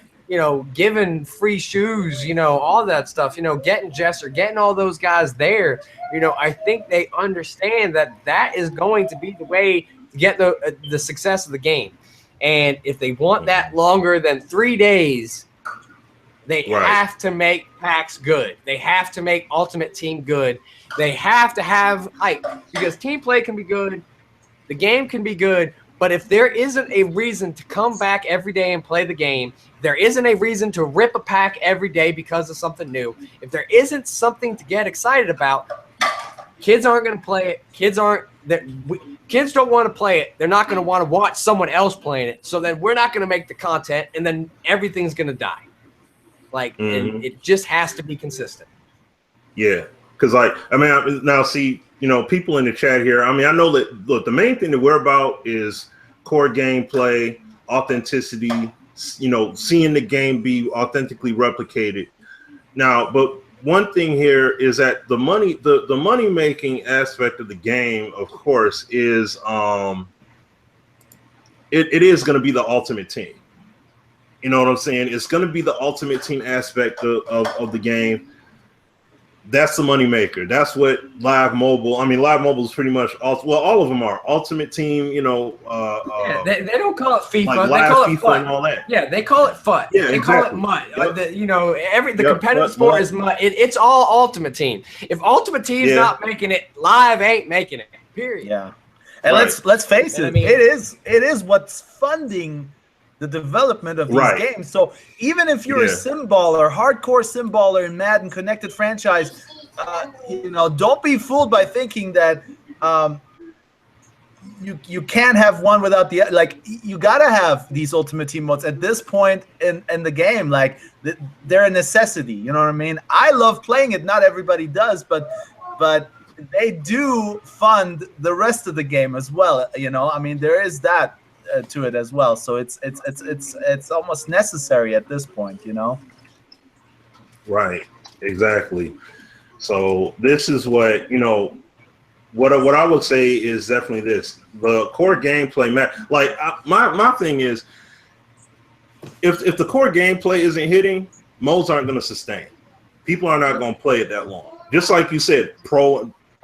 giving free shoes, you know, all that stuff, you know, getting Jester, getting all those guys there, you know, I think they understand that that is going to be the way to get the success of the game. And if they want that longer than 3 days, they have to make packs good. They have to make Ultimate Team good. They have to have hype, because team play can be good, the game can be good, but if there isn't a reason to come back every day and play the game, there isn't a reason to rip a pack every day because of something new, if there isn't something to get excited about, kids aren't going to play it. Kids don't want to play it. They're not going to want to watch someone else playing it. So then we're not going to make the content, and then everything's going to die. Like, and it just has to be consistent. Yeah, because like, I mean, now see, you know, people in the chat here, I mean, I know that, look, the main thing that we're about is core gameplay, authenticity, you know, seeing the game be authentically replicated. Now, but one thing here is that the money making aspect of the game, of course, is it is going to be the Ultimate Team. You know what I'm saying? It's going to be the Ultimate Team aspect of the game. That's the money maker. That's what Live Mobile. I mean, Live Mobile is pretty much all of them are Ultimate Team. You know, they don't call it FIFA. Like they call it FIFA FUT. and all that. Yeah, they call it FUT. Yeah, they call it MUT. Yep. You know, the competitive sport is MUT. It's all Ultimate Team. If Ultimate Team's not making it, Live ain't making it. Period. Yeah, and let's face it. I mean, it is what's funding the development of these games. So even if you're a SimBaller, hardcore SimBaller in Madden Connected Franchise, you know, don't be fooled by thinking that you can't have one without the, like, you gotta have these Ultimate Team modes at this point in the game. Like, they're a necessity. You know what I mean? I love playing it. Not everybody does, but they do fund the rest of the game as well. You know, I mean, there is that to it as well. So it's almost necessary at this point, you know. Right. Exactly. So this is what, you know, what I would say is definitely this: the core gameplay. Like, my thing is, if the core gameplay isn't hitting, modes aren't going to sustain. People are not going to play it that long. Just like you said,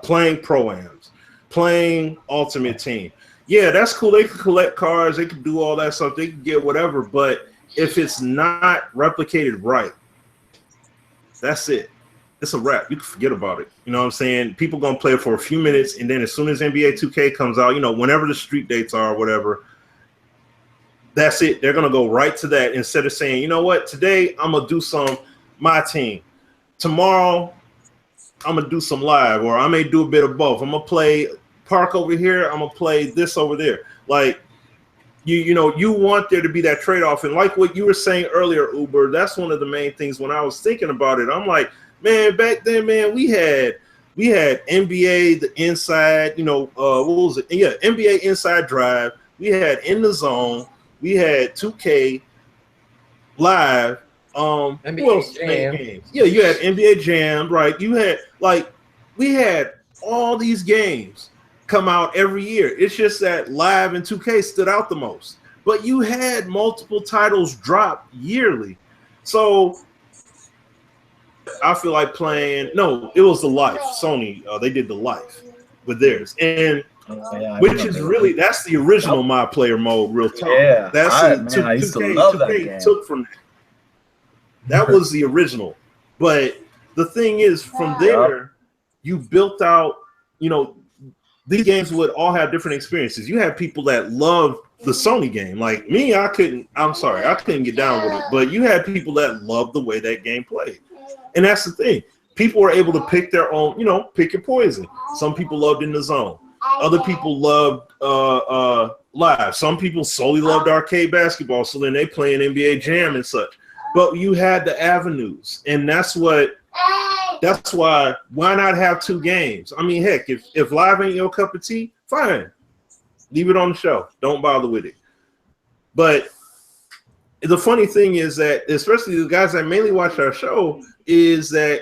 playing pro-ams, playing Ultimate Team. Yeah, that's cool. They can collect cards. They can do all that stuff. They can get whatever. But if it's not replicated right, that's it. It's a wrap. You can forget about it. You know what I'm saying? People going to play it for a few minutes, and then as soon as NBA 2K comes out, whenever the street dates are or whatever, that's it. They're going to go right to that instead of saying, you know what, today I'm going to do my team. Tomorrow I'm going to do some live, or I may do a bit of both. I'm going to play Park over here. I'm going to play this over there. Like, you want there to be that trade-off. And like what you were saying earlier, Uber, that's one of the main things when I was thinking about it. I'm like, man, back then, man, we had NBA, the Inside, what was it? Yeah, NBA Inside Drive. We had In the Zone. We had 2K Live. NBA Jam. Games? Yeah, you had NBA Jam, right? You had we had all these games come out every year. It's just that Live and 2K stood out the most. But you had multiple titles drop yearly. So I feel like playing. No, it was the Life. Sony, they did the Life with theirs, and which is really that's the original My Player mode. Real talk. Yeah, that's I used to love that game. Took from that was the original, but the thing is, from there, you built out. These games would all have different experiences. You have people that love the Sony game, like me. I'm sorry, I couldn't get down with it. But you had people that loved the way that game played. And that's the thing. People were able to pick their own, pick your poison. Some people loved In the Zone. Other people loved Live. Some people solely loved arcade basketball, so then they play in NBA Jam and such. But you had the avenues, and that's why why not have two games? I mean, heck, if Live ain't your cup of tea, fine. Leave it on the show. Don't bother with it. But the funny thing is that, especially the guys that mainly watch our show, is that,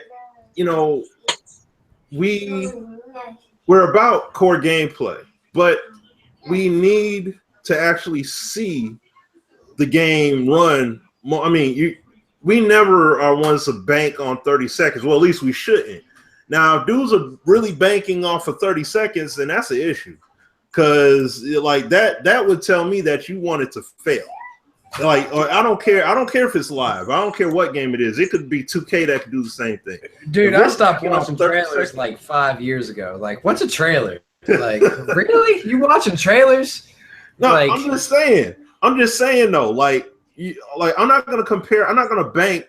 we're about core gameplay, but we need to actually see the game run more. I mean, we never are ones to bank on 30 seconds. Well, at least we shouldn't. Now, if dudes are really banking off of 30 seconds, then that's an issue. Because like that would tell me that you want it to fail. Like, or I don't care if it's Live. I don't care what game it is. It could be 2K that could do the same thing. Dude, I stopped watching trailers like 5 years ago. Like, what's a trailer? Like, really? You watching trailers? No, like, I'm just saying though. Like I'm not gonna compare. I'm not gonna bank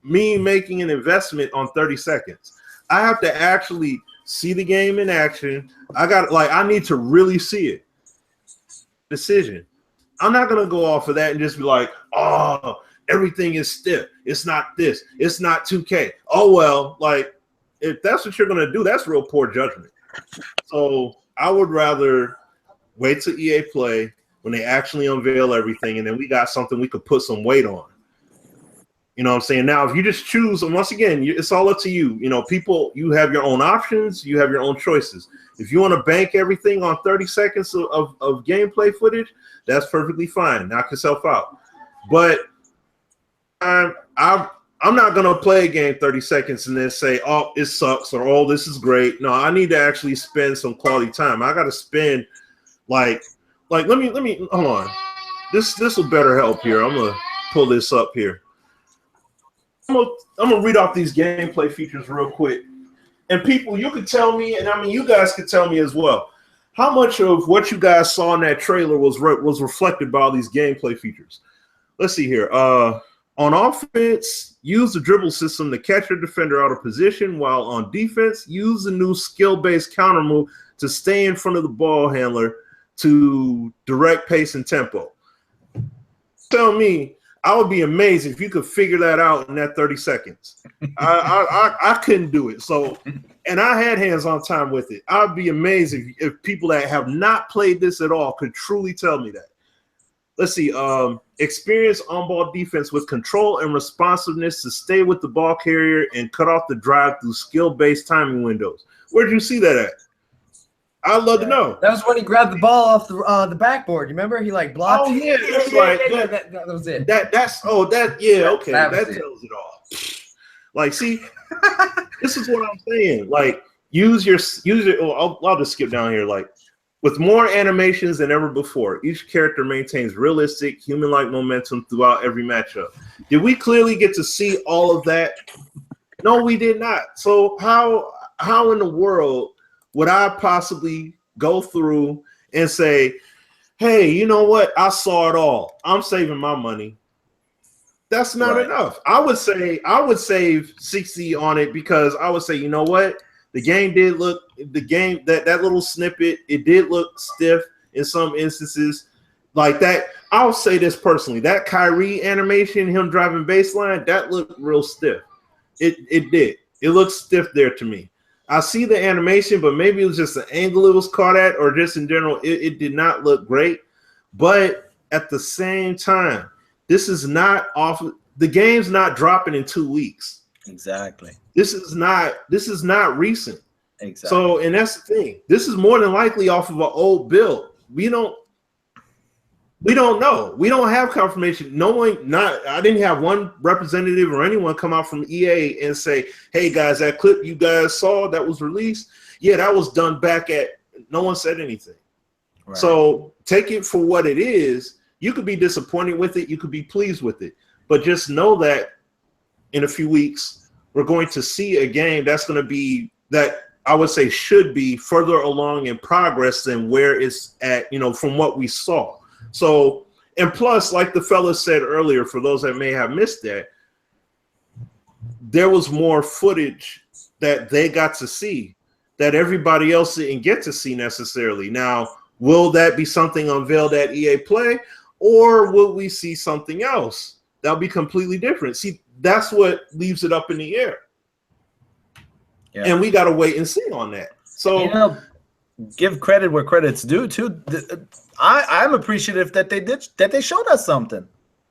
me making an investment on 30 seconds. I have to actually see the game in action. I need to really see it. Decision. I'm not going to go off of that and just be like, oh, everything is stiff. It's not this. It's not 2K. Oh, well, like, if that's what you're going to do, that's real poor judgment. So I would rather wait till EA Play when they actually unveil everything, and then we got something we could put some weight on. You know what I'm saying? Now, if you just choose, and once again, it's all up to you. People, you have your own options. You have your own choices. If you want to bank everything on 30 seconds of gameplay footage, that's perfectly fine. Knock yourself out. But I'm not going to play a game 30 seconds and then say, oh, it sucks, or oh, this is great. No, I need to actually spend some quality time. I got to spend like let me hold on. This will better help here. I'm going to pull this up here. I'm gonna read off these gameplay features real quick. And people, you could tell me, and I mean, you guys could tell me as well, how much of what you guys saw in that trailer was reflected by all these gameplay features. Let's see here. On offense, use the dribble system to catch your defender out of position, while on defense, use the new skill-based counter move to stay in front of the ball handler to direct pace and tempo. Tell me, I would be amazed if you could figure that out in that 30 seconds. I couldn't do it. So, and I had hands-on time with it. I'd be amazed if people that have not played this at all could truly tell me that. Let's see. Experience on-ball defense with control and responsiveness to stay with the ball carrier and cut off the drive through skill-based timing windows. Where'd you see that at? I'd love to know. That was when he grabbed the ball off the backboard. You remember? He like blocked. Oh yeah, that's that was it. Okay, that tells it all. Like, see, this is what I'm saying. Like, use your. I'll just skip down here. Like, with more animations than ever before, each character maintains realistic, human-like momentum throughout every matchup. Did we clearly get to see all of that? No, we did not. So how in the world would I possibly go through and say, hey, you know what? I saw it all. I'm saving my money. That's not enough. I would save 60 on it because I would say, you know what? The game did look, that little snippet, it did look stiff in some instances. Like that, I'll say this personally, that Kyrie animation, him driving baseline, that looked real stiff. It did. It looked stiff there to me. I see the animation, but maybe it was just the angle it was caught at, or just in general, it did not look great. But at the same time, this is not off. The game's not dropping in 2 weeks. Exactly. This is not recent. Exactly. So, and that's the thing. This is more than likely off of an old build. We don't know. We don't have confirmation. I didn't have one representative or anyone come out from EA and say, hey guys, that clip you guys saw that was released, yeah, that was done back at, no one said anything. Right. So take it for what it is. You could be disappointed with it. You could be pleased with it. But just know that in a few weeks, we're going to see a game that's going to be, that I would say should be further along in progress than where it's at, from what we saw. So, and plus, like the fella said earlier, for those that may have missed that, there was more footage that they got to see that everybody else didn't get to see necessarily. Now, will that be something unveiled at EA Play, or will we see something else that'll be completely different? See, that's what leaves it up in the air. Yeah. And we got to wait and see on that. So, give credit where credit's due too. I'm appreciative that they showed us something.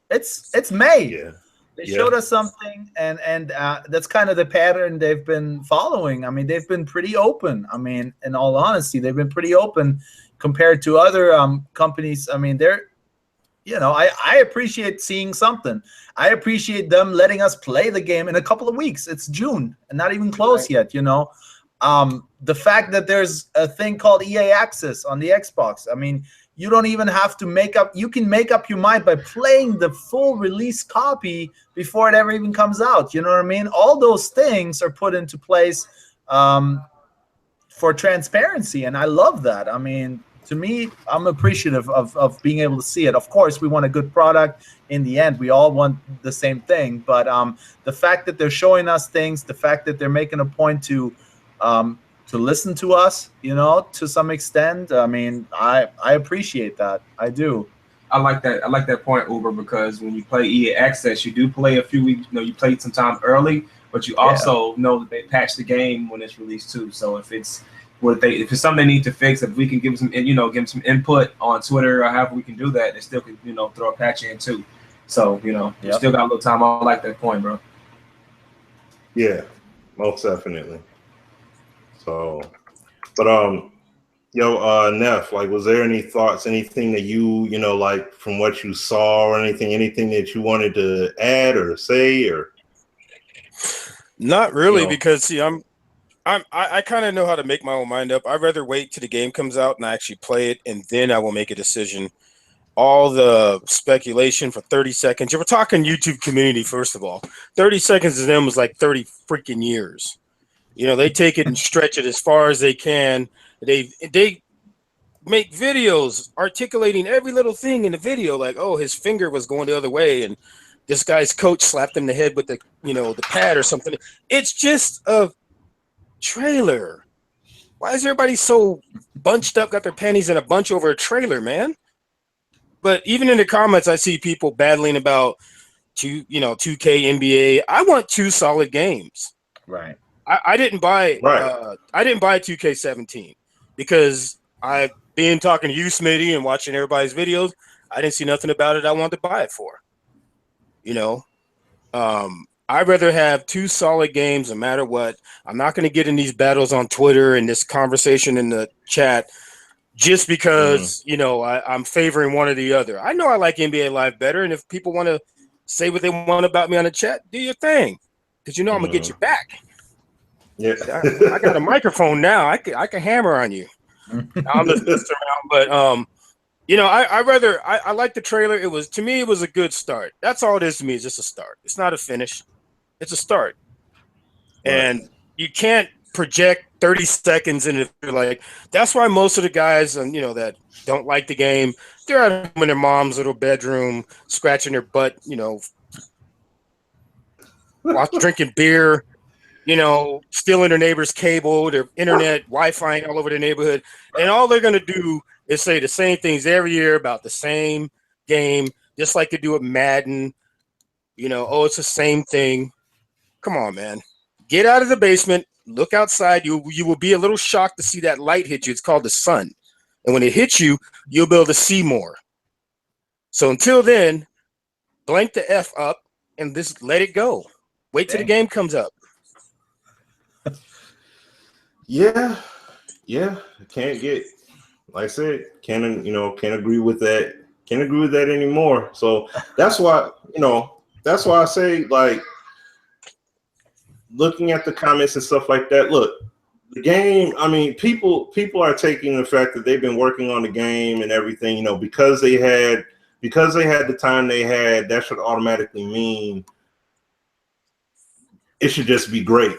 It's May. Yeah. They showed us something, and that's kind of the pattern they've been following. I mean, they've been pretty open. I mean, in all honesty, they've been pretty open compared to other companies. I mean, I appreciate seeing something. I appreciate them letting us play the game in a couple of weeks. It's June and not even close yet, The fact that there's a thing called EA Access on the Xbox. I mean, you don't even have to you can make up your mind by playing the full release copy before it ever even comes out. You know what I mean? All those things are put into place for transparency, and I love that. I mean, to me, I'm appreciative of being able to see it. Of course, we want a good product. In the end, we all want the same thing. But the fact that they're showing us things, the fact that they're making a point to listen to us, to some extent. I mean, I appreciate that. I do. I like that. I like that point, Uber, because when you play EA Access, you do play a few weeks. You play some time early, but you also know that they patch the game when it's released too. So if it's something they need to fix, if we can give them some input on Twitter or however we can do that, they still can throw a patch in too. So you still got a little time. I like that point, bro. Yeah, most definitely. So, but Neff, like, was there any thoughts, anything that you like from what you saw, or anything that you wanted to add or say, or? Not really, because see, I kind of know how to make my own mind up. I'd rather wait till the game comes out and I actually play it, and then I will make a decision. All the speculation for 30 seconds. We're talking YouTube community, first of all. 30 seconds to them was like 30 freaking years. They take it and stretch it as far as they can. They make videos articulating every little thing in the video, like, oh, his finger was going the other way, and this guy's coach slapped him in the head with the the pad or something. It's just a trailer. Why is everybody so bunched up, got their panties in a bunch over a trailer, man? But even in the comments, I see people battling about 2K NBA. I want 2 solid games. Right. I didn't buy 2K17 because I've been talking to you, Smitty, and watching everybody's videos. I didn't see nothing about it I wanted to buy it for. I'd rather have 2 solid games no matter what. I'm not going to get in these battles on Twitter and this conversation in the chat just because, you know, I'm favoring one or the other. I know I like NBA Live better, and if people want to say what they want about me on the chat, do your thing, because you know I'm going to get you back. Yeah. I got a microphone now. I can hammer on you. I'm just messing around, but you know, I like the trailer. To me, it was a good start. That's all it is to me. It's just a start. It's not a finish. It's a start. Right. And you can't project 30 seconds and if you're like, that's why most of the guys, you know, that don't like the game, they're at home in their mom's little bedroom, scratching their butt, you know, drinking beer, you know, stealing their neighbor's cable, their internet, Wi-Fi all over their neighborhood. And all they're going to do is say the same things every year about the same game, just like they do with Madden. You know, oh, it's the same thing. Come on, man. Get out of the basement. Look outside. You will be a little shocked to see that light hit you. It's called the sun. And when it hits you, you'll be able to see more. So until then, blank the F up and just let it go. Wait till the game comes up. Yeah. Can't get, like I said, can't agree with that. Can't agree with that anymore. So that's why, I say, like, looking at the comments and stuff like that, look, the game, I mean, people are taking the fact that they've been working on the game and everything, because they had the time they had, that should automatically mean it should just be great.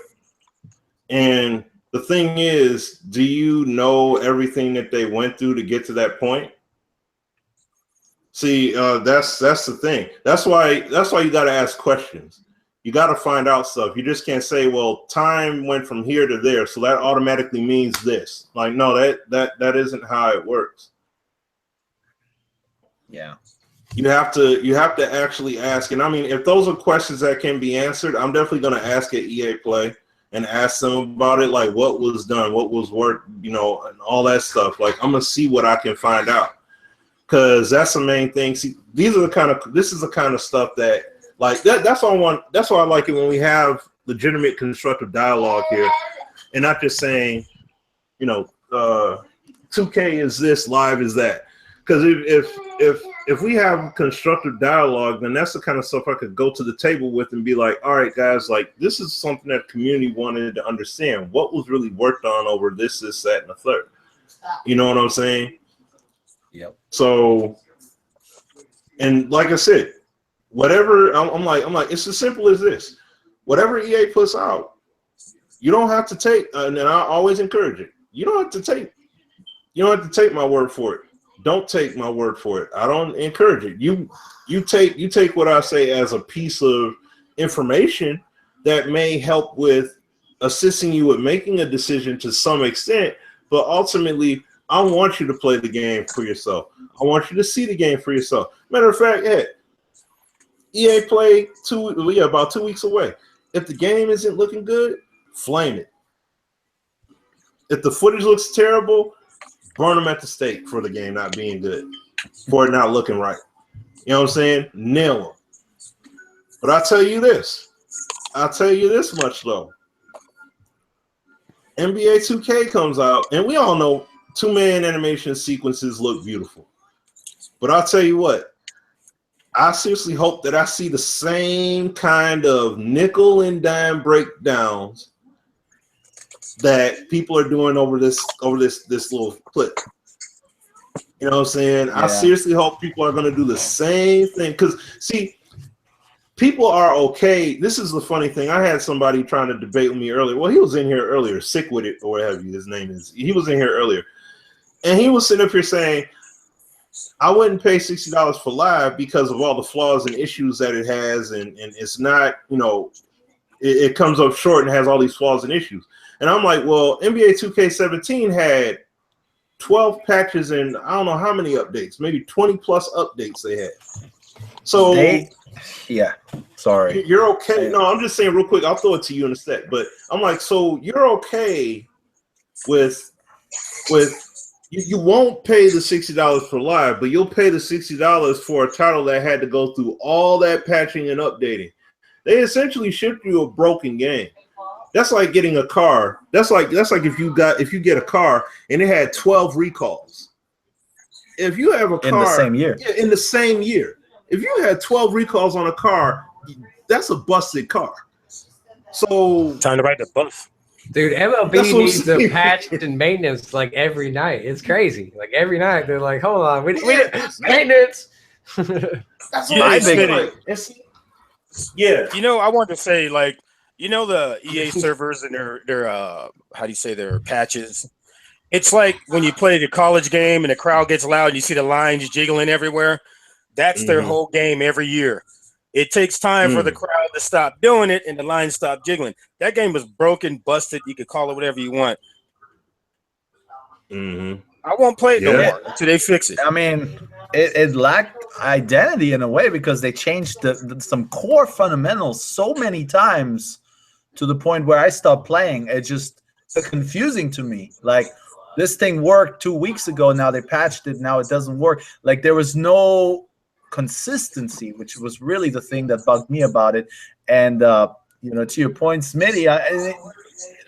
And the thing is, do you know everything that they went through to get to that point? See, that's the thing. That's why you got to ask questions. You got to find out stuff. You just can't say, well, time went from here to there, so that automatically means this. Like, no, that isn't how it works. Yeah. You have to actually ask. And I mean, if those are questions that can be answered, I'm definitely going to ask at EA Play and ask them about it, like what was done, what was worked, and all that stuff. Like, I'm going to see what I can find out, because that's the main thing. See, this is the kind of stuff that, like, that's why I like it when we have legitimate constructive dialogue here, and not just saying, 2K is this, live is that. Because if we have constructive dialogue, then that's the kind of stuff I could go to the table with and be like, all right, guys, like, this is something that the community wanted to understand. What was really worked on over this, that, and the third. You know what I'm saying? Yep. So, and like I said, whatever, I'm like, it's as simple as this. Whatever EA puts out, you don't have to take, and I always encourage it. You don't have to take my word for it. Don't take my word for it. I don't encourage it. You take what I say as a piece of information that may help with assisting you with making a decision to some extent, but ultimately, I want you to play the game for yourself. I want you to see the game for yourself. Matter of fact, EA Play about 2 weeks away. If the game isn't looking good, flame it. If the footage looks terrible, burn them at the stake for the game not being good, for it not looking right. You know what I'm saying? Nail them. But I'll tell you this much though. NBA 2K comes out, and we all know 2-man animation sequences look beautiful. But I'll tell you what, I seriously hope that I see the same kind of nickel and dime breakdowns that people are doing over this little clip. You know what I'm saying? Yeah. I seriously hope people are going to do the same thing. Because, see, people are okay. This is the funny thing. I had somebody trying to debate with me earlier. Well, he was in here earlier, Sick With It, or whatever his name is. He was in here earlier. And he was sitting up here saying, I wouldn't pay $60 for Live because of all the flaws and issues that it has. And it's not, it comes up short and has all these flaws and issues. And I'm like, well, NBA 2K17 had 12 patches and I don't know how many updates, maybe 20 plus updates they had. So sorry. You're okay. No, I'm just saying real quick, I'll throw it to you in a sec. But I'm like, so you're okay with you won't pay the $60 for Live, but you'll pay the $60 for a title that had to go through all that patching and updating, They essentially ship you a broken game. That's like getting a car. That's like if you get a car and it had 12 recalls. If you have a car in the same year, in the same year, if you had 12 recalls on a car, that's a busted car. So time to write the bus. Dude, MLB needs to patch and maintenance like every night. It's crazy. Like every night, they're like, "Hold on, we maintenance." That's my big. Yeah, you know, I wanted to say, like, you know, the EA servers and their how do you say, their patches. It's like when you play the college game and the crowd gets loud and you see the lines jiggling everywhere. That's their whole game every year. It takes time for the crowd to stop doing it and the lines stop jiggling. That game was broken, busted. You could call it whatever you want. I won't play it no more until they fix it. I mean, it lacked identity in a way because they changed some core fundamentals so many times to the point where I stopped playing. It's just confusing to me. Like, this thing worked 2 weeks ago. Now they patched it. Now it doesn't work. Like, there was no consistency, which was really the thing that bugged me about it. And you know, to your point, Smitty,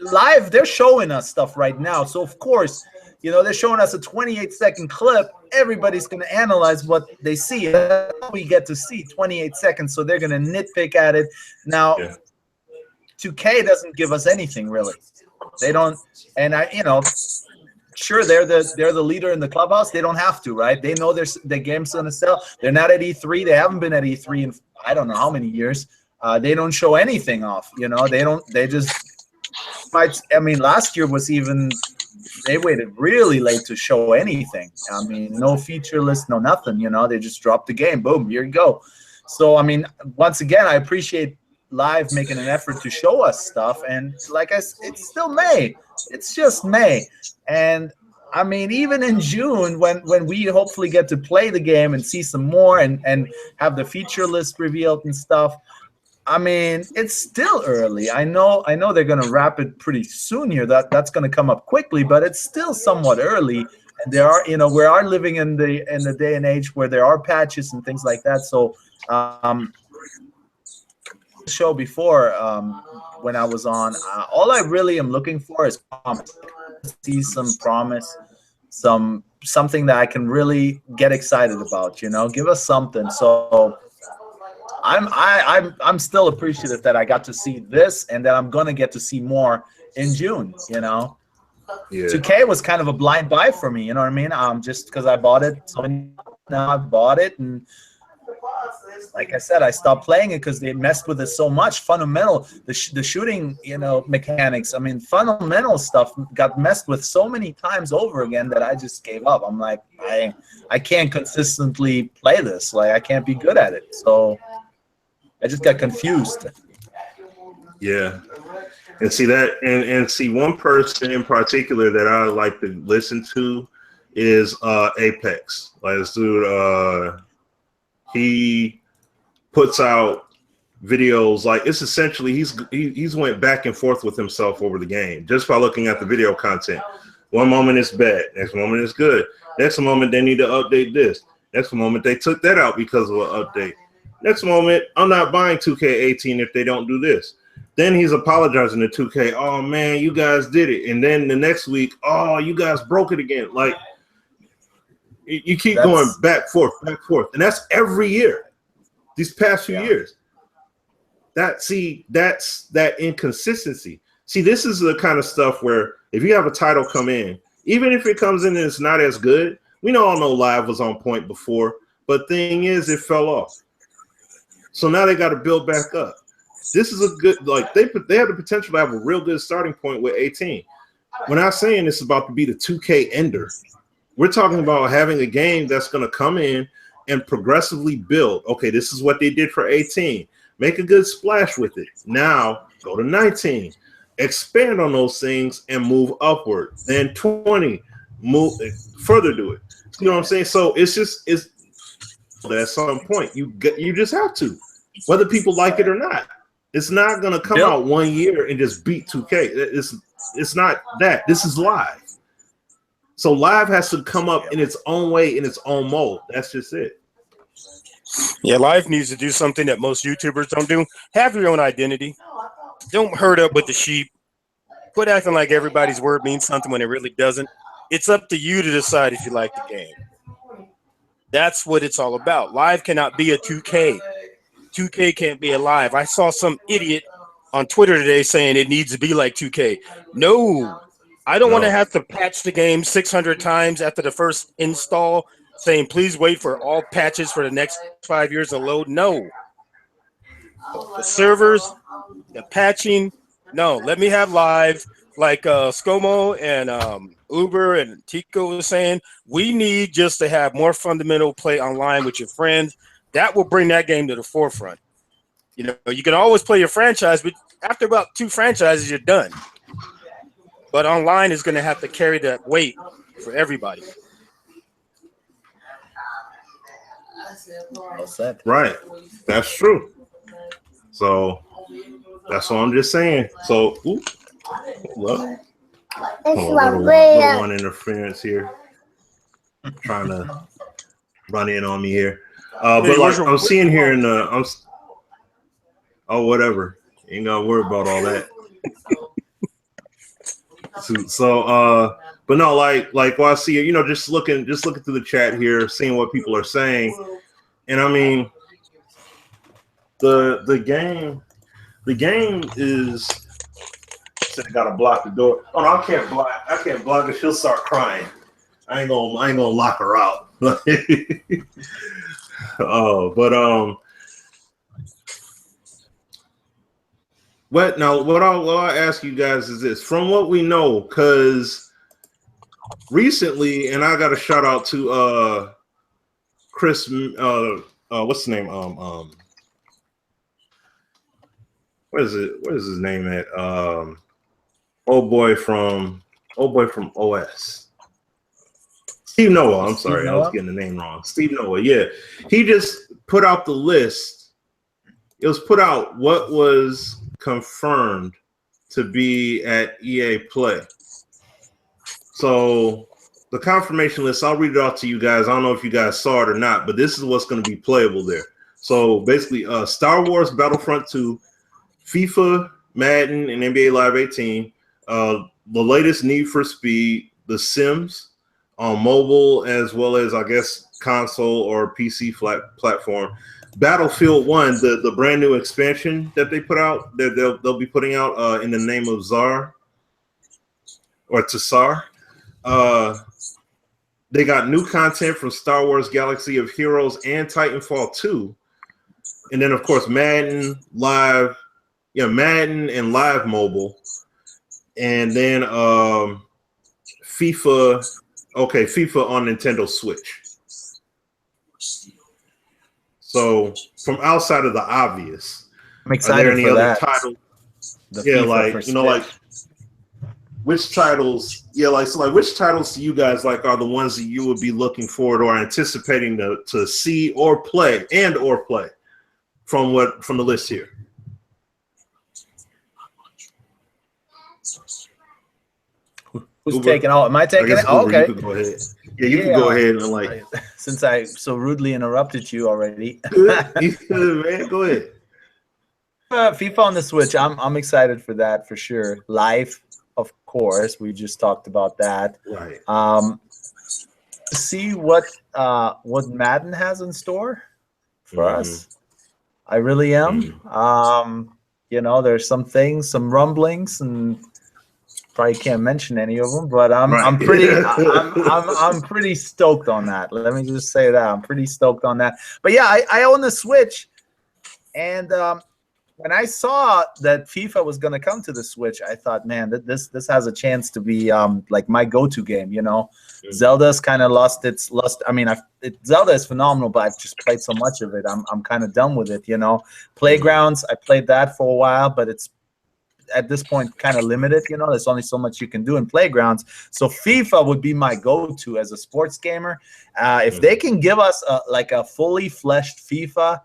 live, they're showing us stuff right now. So of course, you know, they're showing us a 28-second clip. Everybody's going to analyze what they see. We get to see 28 seconds, so they're going to nitpick at it. Now, 2K doesn't give us anything really. They don't, and you know, sure, they're the leader in the clubhouse. They don't have to, right? They know their game's gonna sell. They're not at E3. They haven't been at E3 in I don't know how many years. They don't show anything off. You know, they don't. They just might. I mean, last year was even. They waited really late to show anything. I mean, no feature list, no nothing. You know, they just dropped the game. Boom, here you go. So I mean, once again, I appreciate Live making an effort to show us stuff, and like I said, it's still May. It's just May. And I mean, even in June, when we hopefully get to play the game and see some more and have the feature list revealed and stuff, I mean, it's still early. I know they're gonna wrap it pretty soon here. That's gonna come up quickly, but it's still somewhat early. And there are, you know, we are living in the day and age where there are patches and things like that. So show before when I was on, all I really am looking for is promise. See some promise, something that I can really get excited about. You know, give us something. So I'm still appreciative that I got to see this, and that I'm gonna get to see more in June. You know, 2K was kind of a blind buy for me. You know what I mean? Just because I bought it. So now I bought it, and like I said, I stopped playing it because they messed with it so much. Fundamental, the shooting, you know, mechanics. I mean, fundamental stuff got messed with so many times over again that I just gave up. I'm like, I can't consistently play this. Like, I can't be good at it. So I just got confused. Yeah, and see that, and see one person in particular that I like to listen to is Apex. Like, this dude, he puts out videos, like, it's essentially he's went back and forth with himself over the game just by looking at the video content. One moment it's bad, next moment it's good, next moment they need to update this, next moment they took that out because of an update, next moment I'm not buying 2K18 if they don't do this. Then he's apologizing to 2K, oh man, you guys did it, and then the next week, oh, you guys broke it again. Like, you keep going back, forth, and that's every year. These past few years, that's that inconsistency. See, this is the kind of stuff where if you have a title come in, even if it comes in and it's not as good, we all know Live was on point before, but thing is, it fell off. So now they got to build back up. This is a good, like, they have the potential to have a real good starting point with 18. We're not saying it's about to be the 2K ender. We're talking about having a game that's going to come in and progressively build. Okay, this is what they did for 18. Make a good splash with it. Now go to 19. Expand on those things and move upward. Then 20, move further do it. You know what I'm saying? So it's at some point you just have to, whether people like it or not. It's not gonna come out 1 year and just beat 2K. It's not that. This is Live. So Live has to come up in its own way, in its own mold. That's just it. Yeah, live needs to do something that most YouTubers don't do. Have your own identity. Don't herd up with the sheep. Quit acting like everybody's word means something when it really doesn't. It's up to you to decide if you like the game. That's what it's all about. Live cannot be a 2K. 2K can't be a live. I saw some idiot on Twitter today saying it needs to be like 2K. No, I don't want to have to patch the game 600 times after the first install, saying please wait for all patches for the next 5 years to load. No. The servers, the patching, no. Let me have live, like Scomo and Uber and Tico was saying. We need just to have more fundamental play online with your friends. That will bring that game to the forefront. You know, you can always play your franchise, but after about 2 franchises, you're done. But online is going to have to carry that weight for everybody. Right. That's true. So that's what I'm just saying. So, look. Little one interference here. Trying to run in on me here. But like I'm seeing here in the, oh, whatever. Ain't gotta worry about all that. But no, like while I see it, you know, just looking through the chat here, seeing what people are saying, and I mean, the game is. I gotta block the door. Oh no, I can't block it. She'll start crying. I ain't gonna lock her out. What I'll ask you guys is this: from what we know, because recently, and I got a shout out to Chris. What's his name? What is his name at? Old boy from OS. Steve Noah. I'm sorry, I was getting the name wrong. Steve Noah. Yeah, he just put out the list. It was put out what was confirmed to be at EA Play. So the confirmation list, I'll read it off to you guys. I don't know if you guys saw it or not, but this is what's going to be playable there. So basically, Star Wars Battlefront 2, FIFA, Madden, and NBA Live 18, the latest Need for Speed, The Sims on mobile, as well as, I guess, console or PC platform. Battlefield 1, the brand new expansion that they put out, that they'll be putting out in the name of Tsar. They got new content from Star Wars Galaxy of Heroes and Titanfall 2. And then, of course, Madden Live, Madden and Live Mobile. And then FIFA on Nintendo Switch. So from outside of the obvious, I'm excited are there any for other that. titles? FIFA like for like which titles? Which titles to you guys are the ones that you would be looking forward or anticipating to see or play from the list here? Who's Uber? taking all? Am I taking it? Oh, okay. You could go ahead. Yeah, you can go ahead and Since I so rudely interrupted you already. You could, man. Go ahead. FIFA on the Switch. I'm excited for that for sure. Live, of course. We just talked about that. Right. See what Madden has in store for us. I really am. There's some things, some rumblings, and probably can't mention any of them, but I'm pretty stoked on that. Let me just say that I'm pretty stoked on that. But yeah, I own the Switch, and when I saw that FIFA was going to come to the Switch, I thought, man, this has a chance to be like my go-to game. Zelda's kind of lost its lust. I mean, Zelda is phenomenal, but I've just played so much of it. I'm kind of done with it. Playgrounds, I played that for a while, but it's at this point kind of limited. There's only so much you can do in Playgrounds. So FIFA would be my go-to as a sports gamer. If they can give us a fully fleshed FIFA.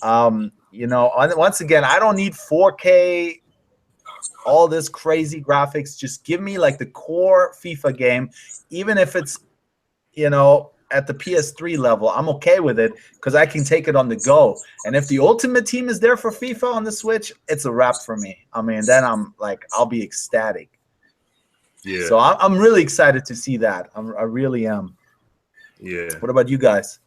Once again, I don't need 4K, all this crazy graphics. Just give me the core FIFA game, even if it's, at the PS3 level, I'm okay with it because I can take it on the go. And if the Ultimate Team is there for FIFA on the Switch, it's a wrap for me. I mean, then I'm like, I'll be ecstatic. Yeah. So I'm really excited to see that. I really am. Yeah. What about you guys?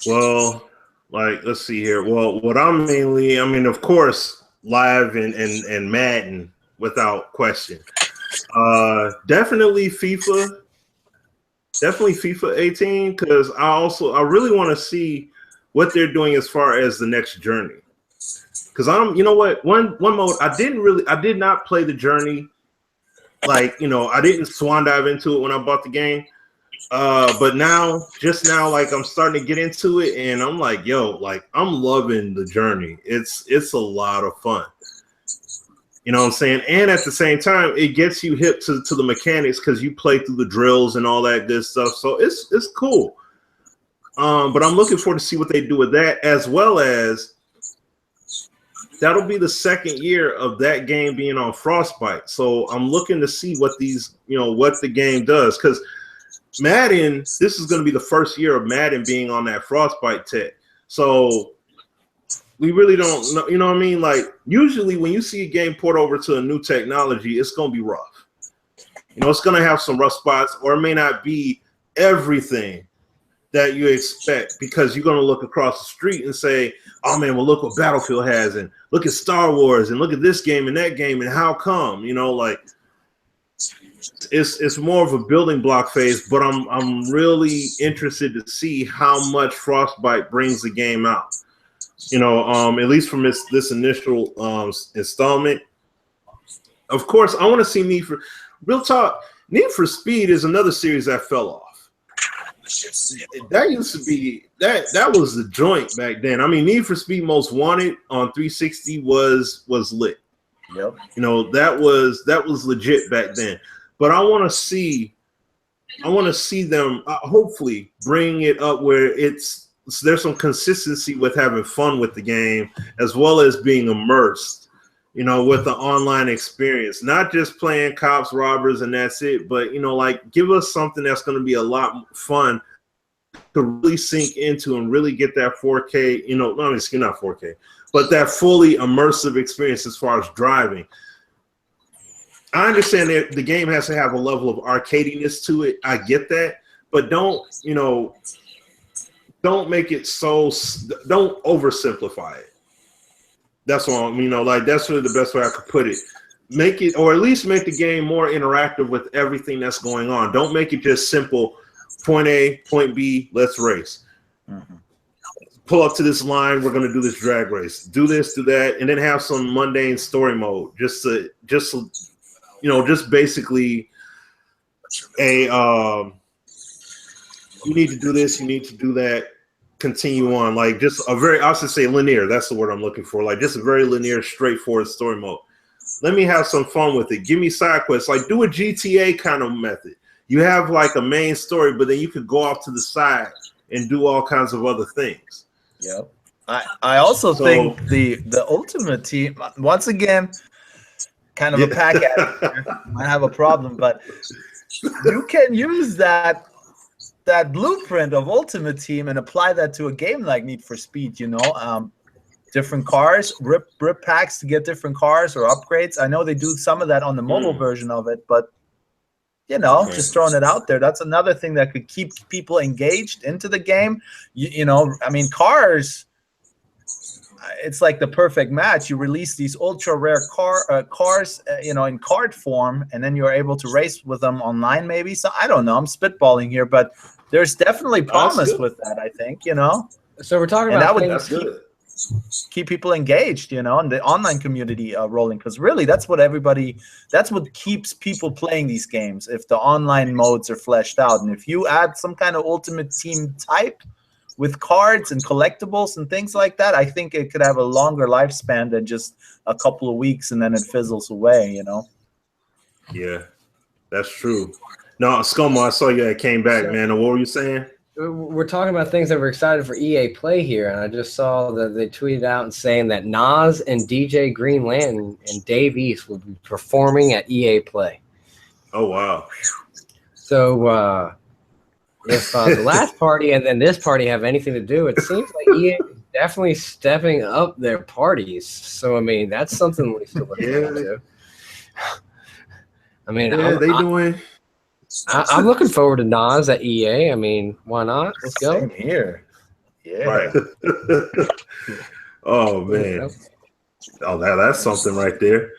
Well, like, let's see here. Well, what I'm mainly, I mean, of course, live and Madden without question. Definitely FIFA 18, because I really want to see what they're doing as far as the next journey. Because you know what, one mode I did not play the journey. Like, you know, I didn't swan dive into it when I bought the game. But just now, like, I'm starting to get into it, and I'm like, yo, like, I'm loving the journey. It's a lot of fun. You know what I'm saying? And at the same time, it gets you hip to the mechanics because you play through the drills and all that good stuff. So it's cool. But I'm looking forward to see what they do with that, as well as that'll be the second year of that game being on Frostbite. So I'm looking to see what what the game does, because Madden, this is going to be the first year of Madden being on that Frostbite tech. So we really don't know, you know what I mean? Like, usually when you see a game port over to a new technology, it's going to be rough. You know, it's going to have some rough spots, or it may not be everything that you expect, because you're going to look across the street and say, oh man, well, look what Battlefield has, and look at Star Wars, and look at this game and that game, and how come, you know, like, it's more of a building block phase. But I'm really interested to see how much Frostbite brings the game out. You know, at least from this initial installment. Of course, I want to see Need for Speed is another series that fell off. That used to be that was the joint back then. I mean, Need for Speed Most Wanted on 360 was lit. Yep. You know, that was legit back then. But I want to see them hopefully bring it up where there's some consistency with having fun with the game, as well as being immersed, you know, with the online experience, not just playing cops, robbers, and that's it. But, you know, like, give us something that's going to be a lot fun to really sink into and really get that 4K, you know, not 4K, but that fully immersive experience as far as driving. I understand that the game has to have a level of arcadiness to it. I get that, but don't make it don't oversimplify it. That's all, you know, like, that's really the best way I could put it. Make it, or at least make the game more interactive with everything that's going on. Don't make it just simple, point A, point B, let's race. Mm-hmm. Pull up to this line, we're going to do this drag race. Do this, do that, and then have some mundane story mode. Just basically you need to do this, you need to do that, continue on. Like, just I should say linear, that's the word I'm looking for. Like, just a very linear, straightforward story mode. Let me have some fun with it. Give me side quests. Like, do a GTA kind of method. You have like a main story, but then you could go off to the side and do all kinds of other things. Yep. I also think the Ultimate Team, once again, kind of a pack addict. Might have a problem, but you can use that blueprint of Ultimate Team and apply that to a game like Need for Speed. You know, different cars, rip packs to get different cars or upgrades. I know they do some of that on the mobile version of it, but you know, just throwing it out there. That's another thing that could keep people engaged into the game. You know, I mean, cars. It's like the perfect match. You release these ultra rare cars, you know, in card form, and then you're able to race with them online. Maybe. So I don't know. I'm spitballing here, but there's definitely promise with that. I think, you know. So we're talking about that's good. Keep people engaged, you know, and the online community rolling, because really that's what keeps people playing these games. If the online modes are fleshed out, and if you add some kind of Ultimate Team type with cards and collectibles and things like that, I think it could have a longer lifespan than just a couple of weeks and then it fizzles away, you know? Yeah, that's true. No, Scomo, I saw you that came back, man. What were you saying? We're talking about things that we're excited for EA Play here, and I just saw that they tweeted out and saying that Nas and DJ Green Lantern and Dave East will be performing at EA Play. Oh, wow. So if the last party and then this party have anything to do, it seems like EA is definitely stepping up their parties. So I mean, that's something we still look forward to. I mean, I'm looking forward to Nas at EA. I mean, why not? Let's go. Same here. Yeah. Right. Oh man. Oh, that's something right there.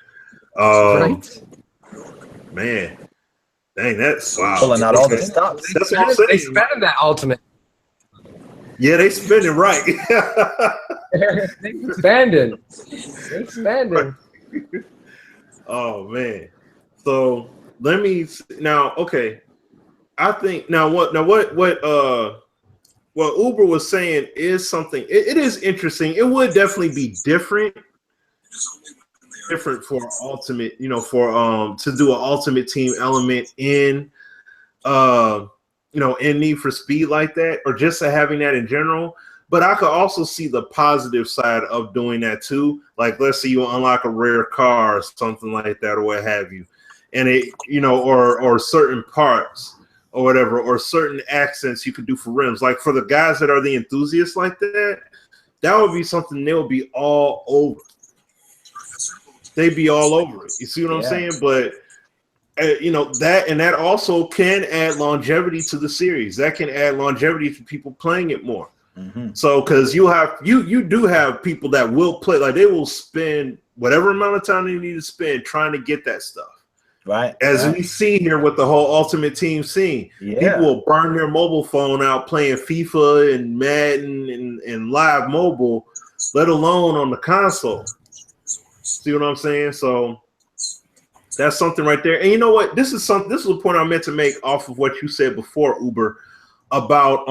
Right. Man. Dang, that's wow. Pulling out all the stops. That's what I'm saying. They spending that ultimate. Yeah, they spending right. They expanding. Oh man. So let me now. Okay, I think now what Uber was saying is something. It is interesting. It would definitely be different for ultimate. You know, for to do an ultimate team element in in Need for Speed like that, or just having that in general. But I could also see the positive side of doing that too. Like, let's say you unlock a rare car or something like that, or what have you, and it, or certain parts or whatever, or certain accents you could do for rims. Like for the guys that are the enthusiasts like that, that would be something they'll be all over. They'd be all over it. You see what I'm saying? But that also can add longevity to the series. That can add longevity to people playing it more. Mm-hmm. So, because you do have people that will play, like they will spend whatever amount of time they need to spend trying to get that stuff. Right. As we see here with the whole Ultimate Team scene, people will burn their mobile phone out playing FIFA and Madden and live mobile, let alone on the console. See what I'm saying? So that's something right there. And you know what? This is a point I meant to make off of what you said before, Uber, about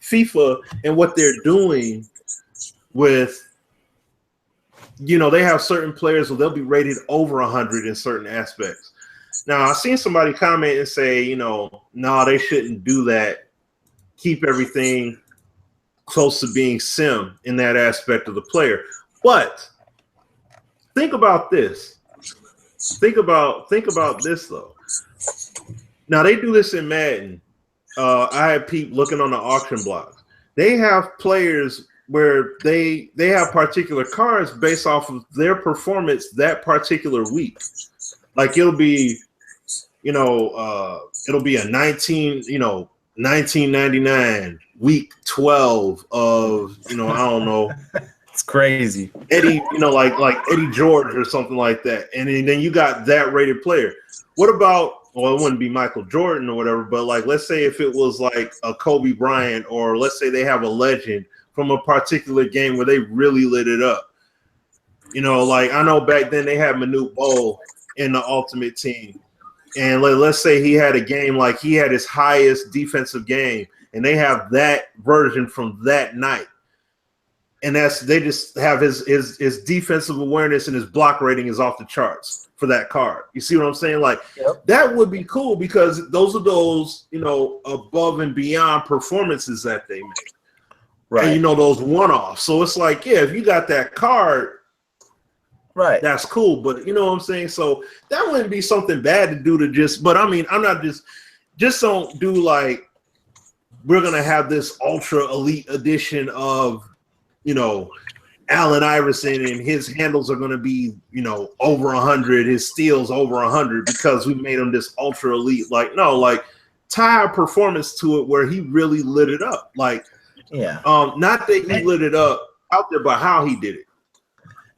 FIFA and what they're doing with, they have certain players where they'll be rated over 100 in certain aspects. Now, I've seen somebody comment and say, no, they shouldn't do that. Keep everything close to being sim in that aspect of the player. But think about this. Think about this though. Now they do this in Madden. I had people looking on the auction blocks. They have players where they have particular cards based off of their performance that particular week. Like it'll be, it'll be a 1999 week 12 of, I don't know. It's crazy. Eddie, like Eddie George or something like that. And then you got that rated player. What about, well, it wouldn't be Michael Jordan or whatever, but like, let's say if it was like a Kobe Bryant, or let's say they have a legend from a particular game where they really lit it up. Like I know back then they had Manute Bol in the Ultimate Team. And let's say he had a game, like he had his highest defensive game, and they have that version from that night. And they just have his defensive awareness and his block rating is off the charts for that card. You see what I'm saying? Like that would be cool, because those are those, above and beyond performances that they make. Right. And those one-offs. So it's like, if you got that card, right, that's cool. But you know what I'm saying? So that wouldn't be something bad to do but I mean, I'm not just don't do like, we're going to have this ultra elite edition of, Allen Iverson, and his handles are going to be, over 100, his steals over 100 because we made him this ultra elite. Like, no, like tie a performance to it where he really lit it up. Like, not that he lit it up out there, but how he did it.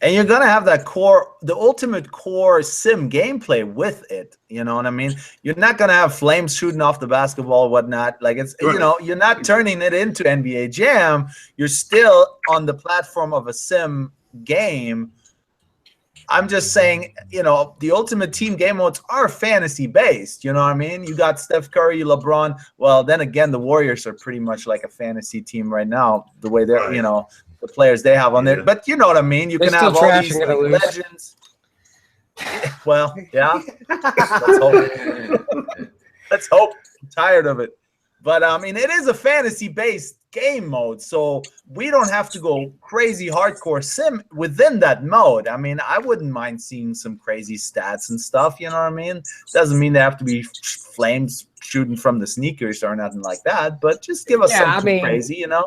And you're going to have that the ultimate core sim gameplay with it. You know what I mean? You're not going to have flames shooting off the basketball or whatnot. Like it's, you're not turning it into NBA Jam. You're still on the platform of a sim game. I'm just saying, the ultimate team game modes are fantasy based. You know what I mean? You got Steph Curry, LeBron. Well, then again, the Warriors are pretty much like a fantasy team right now, the way they're, the players they have on there. But you know what I mean? You can have all these legends. Well, yeah. Let's hope. Let's hope. I'm tired of it. But, I mean, it is a fantasy-based game mode, so we don't have to go crazy hardcore sim within that mode. I mean, I wouldn't mind seeing some crazy stats and stuff, you know what I mean? Doesn't mean they have to be flames shooting from the sneakers or nothing like that, but just give us something crazy, you know?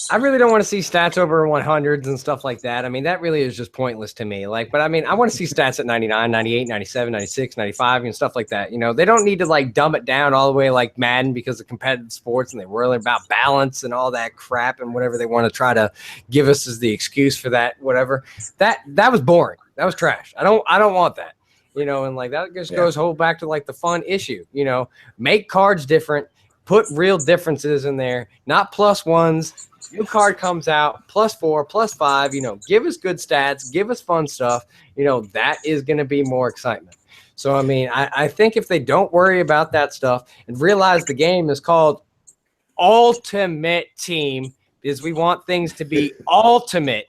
I really don't want to see stats over 100s and stuff like that. I mean, that really is just pointless to me. Like, but I mean, I want to see stats at 99, 98, 97, 96, 95, and stuff like that. You know, they don't need to like dumb it down all the way like Madden because of competitive sports and they worry about balance and all that crap and whatever they want to try to give us as the excuse for that, whatever. That was boring. That was trash. I don't want that. You know, and like that just goes whole back to like the fun issue. You know, make cards different. Put real differences in there, not plus ones. New card comes out, +4, +5. You know, give us good stats, give us fun stuff. You know, that is going to be more excitement. So, I mean, I think if they don't worry about that stuff and realize the game is called Ultimate Team, because we want things to be ultimate,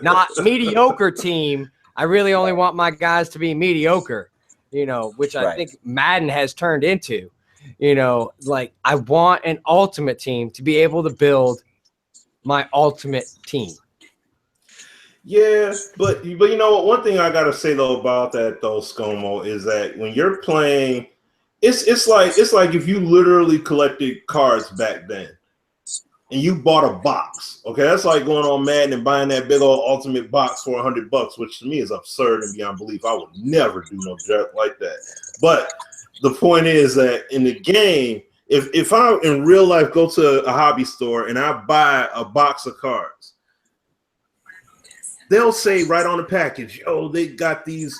not mediocre team. I really only want my guys to be mediocre, you know, which I think Madden has turned into. You know, like I want an ultimate team to be able to build my ultimate team. Yeah, but you know what? One thing I gotta say though about that though, Scomo, is that when you're playing, it's like if you literally collected cards back then and you bought a box. Okay, that's like going on Madden and buying that big old ultimate box for $100, which to me is absurd and beyond belief. I would never do no junk like that. But the point is that in the game, if I in real life go to a hobby store and I buy a box of cards, they'll say right on the package, "Oh, they got these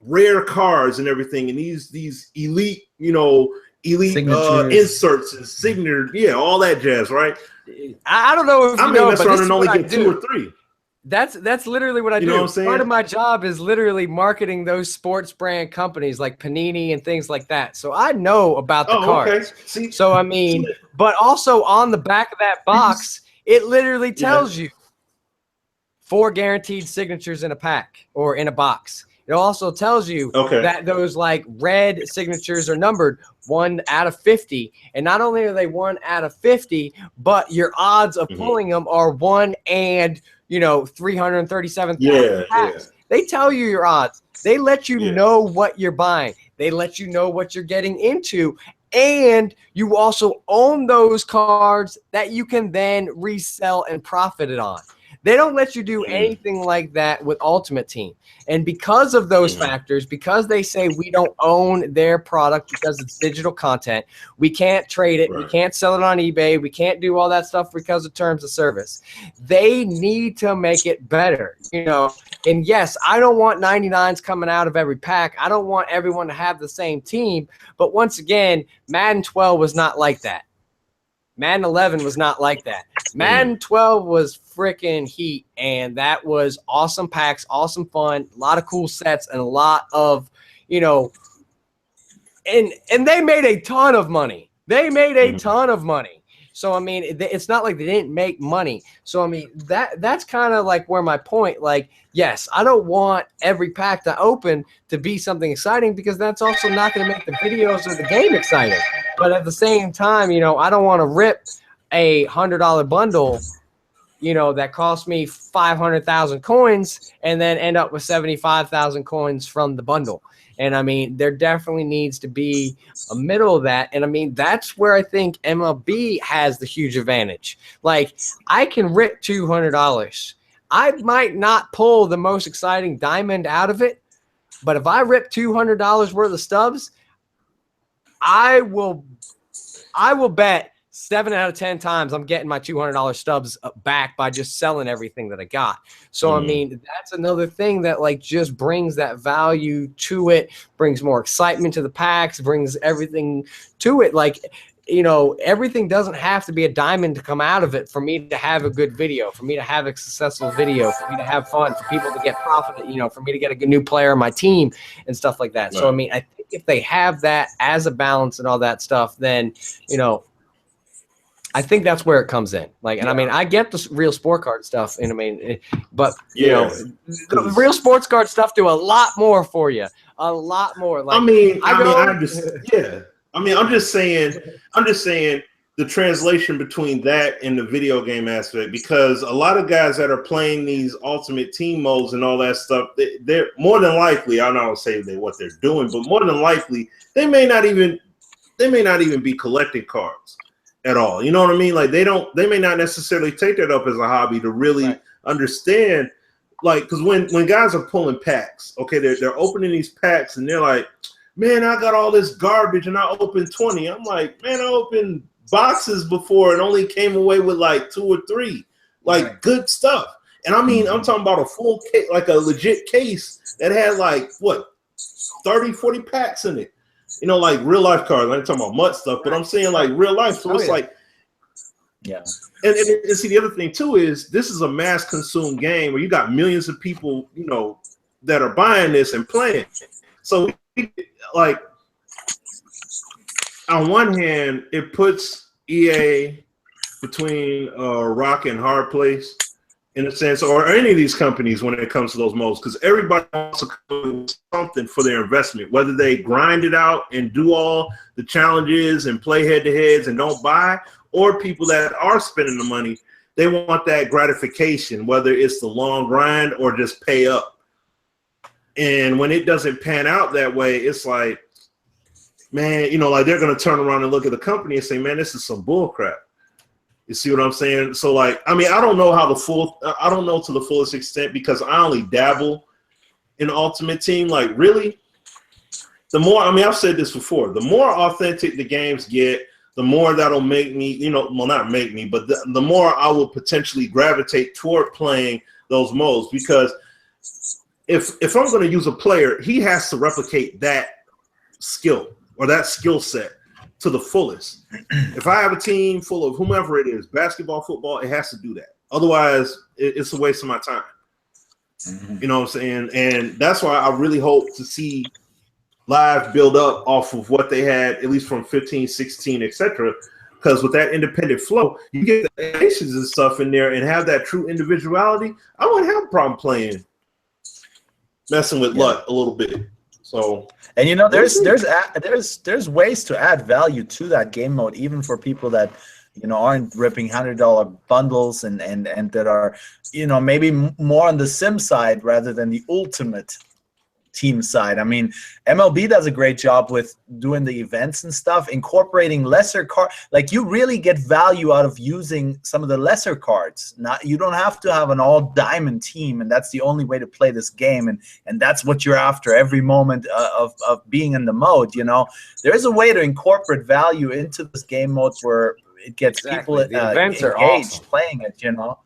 rare cards and everything, and these elite, you know, inserts and signature, all that jazz, right?" I don't know if you know, but this is only what get 2 or 3. That's literally what I do. You know what I'm saying? Part of my job is literally marketing those sports brand companies like Panini and things like that. So I know about the cards. Okay. See, so I mean, but also on the back of that box, it literally tells you 4 guaranteed signatures in a pack or in a box. It also tells you that those like red signatures are numbered 1 out of 50. And not only are they 1 out of 50, but your odds of pulling them are 1 and 337,000 packs. They tell you your odds. They let you know what you're buying. They let you know what you're getting into. And you also own those cards that you can then resell and profit it on. They don't let you do anything like that with Ultimate Team. And because of those factors, because they say we don't own their product because it's digital content, we can't trade it, we can't sell it on eBay, we can't do all that stuff because of terms of service. They need to make it better, And yes, I don't want 99s coming out of every pack. I don't want everyone to have the same team. But once again, Madden 12 was not like that. Madden 11 was not like that. Madden 12 was freaking heat, and that was awesome packs, awesome fun, a lot of cool sets, and a lot of, and they made a ton of money. They made a ton of money. So, I mean, it's not like they didn't make money. So, I mean, that's kind of like where my point, like, yes, I don't want every pack to open to be something exciting because that's also not going to make the videos or the game exciting. But at the same time, I don't want to rip a $100 bundle, that cost me 500,000 coins and then end up with 75,000 coins from the bundle. And I mean, there definitely needs to be a middle of that. And I mean, that's where I think MLB has the huge advantage. Like, I can rip $200. I might not pull the most exciting diamond out of it, but if I rip $200 worth of stubs, I will bet 7 out of 10 times I'm getting my $200 stubs back by just selling everything that I got. So, I mean, that's another thing that like just brings that value to it, brings more excitement to the packs, brings everything to it. Like, everything doesn't have to be a diamond to come out of it for me to have a good video, for me to have a successful video, for me to have fun, for people to get profit, for me to get a good new player on my team and stuff like that. Right. So, I mean, I think if they have that as a balance and all that stuff, then, I think that's where it comes in. Like, and I mean, I get the real sport card stuff, and I mean, but the real sports card stuff do a lot more for you, a lot more. Like, I'm just saying, the the translation between that and the video game aspect, because a lot of guys that are playing these ultimate team modes and all that stuff, they're more than likely, I don't say what they're doing, but more than likely they may not even be collecting cards at all. You know what I mean? Like they may not necessarily take that up as a hobby to really understand. Like, because when guys are pulling packs, okay, they're opening these packs and they're like, man, I got all this garbage and I opened 20. I'm like, man, I opened boxes before and only came away with like 2 or 3, like good stuff. And I mean, I'm talking about a full case, like a legit case that had like what 30, 40 packs in it. You know, like real life cards. I ain't talking about MUT stuff, but I'm saying like real life. So it's like, and see, the other thing too is this is a mass consumed game where you got millions of people, you know, that are buying this and playing. So like, on one hand, it puts EA between a rock and hard place in a sense, or any of these companies when it comes to those modes, because everybody wants to come with something for their investment, whether they grind it out and do all the challenges and play head-to-heads and don't buy, or people that are spending the money, they want that gratification, whether it's the long grind or just pay up. And when it doesn't pan out that way, it's like, man, you know, like they're going to turn around and look at the company and say, man, this is some bull crap. You see what I'm saying? So like, I mean, I don't know to the fullest extent because I only dabble in Ultimate Team. Like really, the more, I mean, I've said this before, the more authentic the games get, the more that'll make me, you know, well, not make me, but the more I will potentially gravitate toward playing those modes, because if I'm going to use a player, he has to replicate that skill or that skill set to the fullest. If I have a team full of whomever it is, basketball, football, it has to do that. Otherwise, it's a waste of my time. You know what I'm saying? And that's why I really hope to see Live build up off of what they had, at least from 15, 16, etc. Because with that independent flow, you get the animations and stuff in there and have that true individuality. I wouldn't have a problem messing with LUT a little bit. So, and you know, there's ways to add value to that game mode, even for people that, you know, aren't ripping $100 bundles and that are, you know, maybe more on the sim side rather than the ultimate team side. I mean, MLB does a great job with doing the events and stuff, incorporating lesser cards. Like, you really get value out of using some of the lesser cards. You don't have to have an all diamond team, and that's the only way to play this game, and that's what you're after every moment of being in the mode. You know, there is a way to incorporate value into this game mode where it gets people engaged playing it, you know.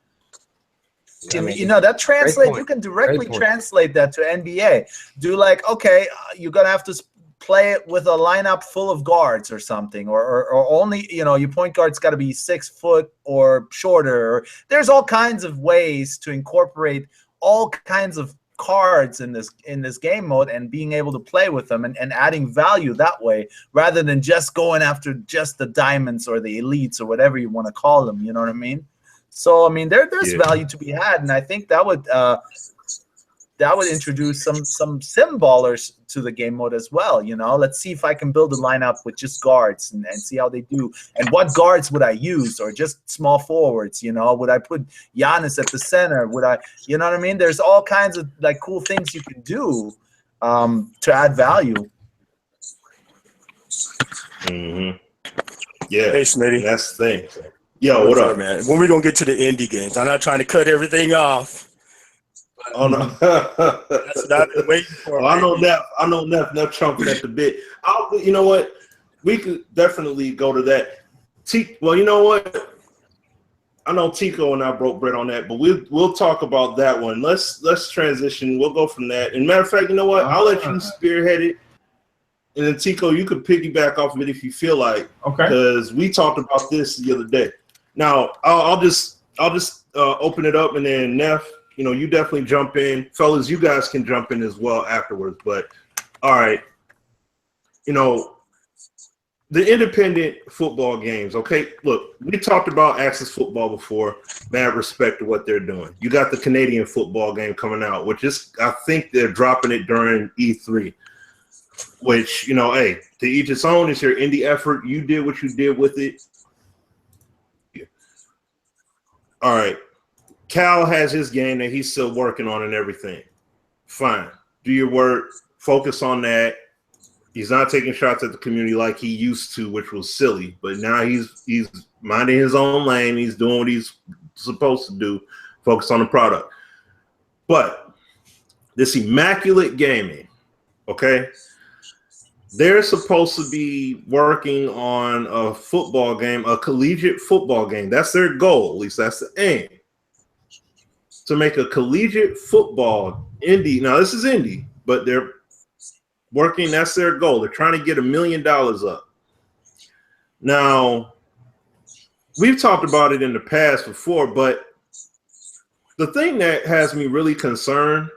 I mean, you know, that translate, you can directly translate that to NBA. Do like, okay, you're gonna have to play it with a lineup full of guards or something, or only, you know, your point guard's got to be 6 foot or shorter. There's all kinds of ways to incorporate all kinds of cards in this game mode and being able to play with them and adding value that way, rather than just going after just the diamonds or the elites or whatever you want to call them. You know what I mean? So I mean, there's value to be had, and I think that would introduce some sim ballers to the game mode as well. You know, let's see if I can build a lineup with just guards and see how they do, and what guards would I use, or just small forwards. You know, would I put Giannis at the center? Would I, you know what I mean? There's all kinds of like cool things you can do to add value. Mm-hmm. Yeah, hey Smitty, that's the thing. Yo, what up, man? When we gonna get to the indie games? I'm not trying to cut everything off. Oh no, that's what I've been waiting for. I know Neff chomping at the bit. You know what? We could definitely go to that. Well, you know what? I know Tico and I broke bread on that, but we'll talk about that one. Let's transition. We'll go from that. And matter of fact, you know what? I'll let you spearhead it. And then Tico, you could piggyback off of it if you feel like. Okay. Because we talked about this the other day. Now I'll just open it up, and then Neff, you know, you definitely jump in. Fellas, you guys can jump in as well afterwards. But all right, you know, the independent football games. Okay, look, we talked about Access Football before. Mad respect to what they're doing. You got the Canadian football game coming out, which is, I think they're dropping it during E3. Which, you know, hey, to each its own. It's your indie effort. You did what you did with it. all right, Cal has his game that he's still working on and everything. Fine. Do your work. Focus on that. He's not taking shots at the community like he used to, which was silly. But now he's minding his own lane. He's doing what he's supposed to do. Focus on the product. But this Immaculate Gaming, okay? They're supposed to be working on a football game, a collegiate football game. That's their goal. At least that's the aim. To make a collegiate football indie. Now, this is indie, but they're working. That's their goal. They're trying to get $1 million up. Now, we've talked about it in the past before, but the thing that has me really concerned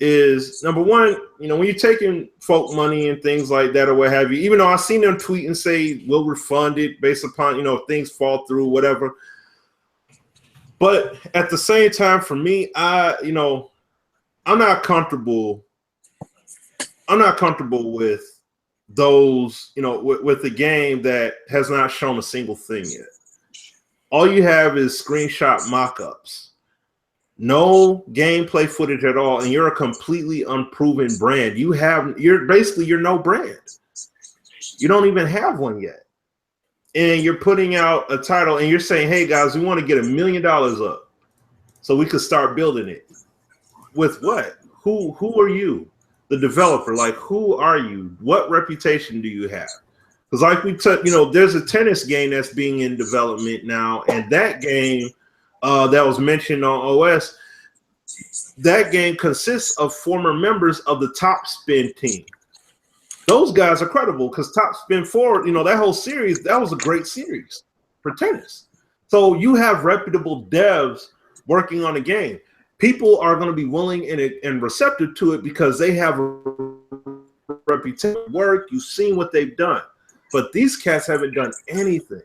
is, number one, you know, when you're taking folk money and things like that or what have you, even though I've seen them tweet and say, we'll refund it based upon, you know, if things fall through, whatever. But at the same time, for me, I'm not comfortable. I'm not comfortable with those, you know, with the game that has not shown a single thing yet. All you have is screenshot mock-ups. No gameplay footage at all, and you're a completely unproven brand. You're no brand. You don't even have one yet. And you're putting out a title and you're saying, hey guys, we want to get $1 million up so we could start building it. With what? Who are you? The developer, like, who are you? What reputation do you have? Because like we took, you know, there's a tennis game that's being in development now, and that game that was mentioned on OS, that game consists of former members of the Top Spin team. Those guys are credible because Top Spin Forward, you know, that whole series, that was a great series for tennis. So you have reputable devs working on a game. People are going to be willing and receptive to it because they have a reputation work. You've seen what they've done. But these cats haven't done anything.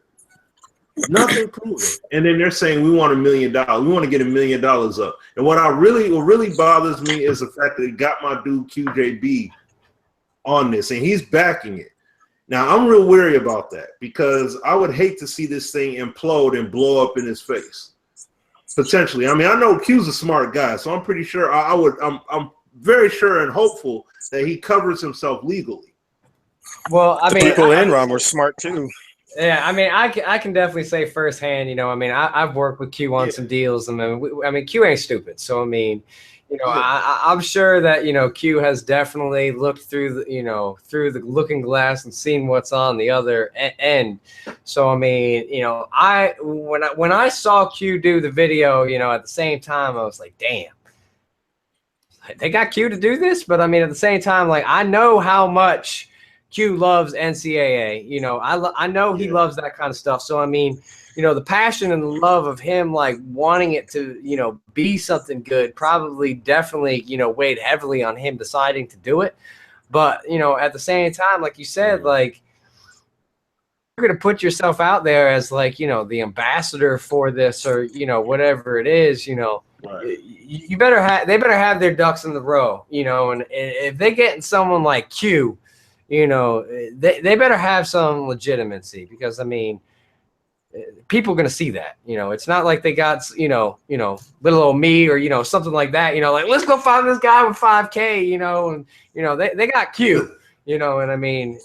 Nothing proven. And then they're saying we want $1 million. We want to get $1 million up. And what really bothers me is the fact that it got my dude QJB on this, and he's backing it. Now, I'm real wary about that because I would hate to see this thing implode and blow up in his face. Potentially. I mean, I know Q's a smart guy, so I'm pretty sure I'm very sure and hopeful that he covers himself legally. Well, I mean, people in Ron were smart too. Yeah, I mean, I can definitely say firsthand, you know, I mean, I've worked with Q on some deals. I mean, Q ain't stupid. So, I mean, you know, I'm sure that, you know, Q has definitely looked through the looking glass and seen what's on the other end. So, I mean, you know, when I saw Q do the video, you know, at the same time, I was like, damn, they got Q to do this. But I mean, at the same time, like, I know how much Q loves NCAA, you know, I know he loves that kind of stuff. So, I mean, you know, the passion and the love of him, like, wanting it to, you know, be something good, probably definitely, you know, weighed heavily on him deciding to do it. But, you know, at the same time, like you said, like, you're going to put yourself out there as, like, you know, the ambassador for this, or, you know, whatever it is, you know, right. They better have their ducks in the row, you know, and if they get someone like Q, you know, they better have some legitimacy, because I mean, people are going to see that, you know. It's not like they got, you know, little old me or, you know, something like that, you know, like, let's go find this guy with 5K, you know, and, you know, they got Q, you know, and I mean,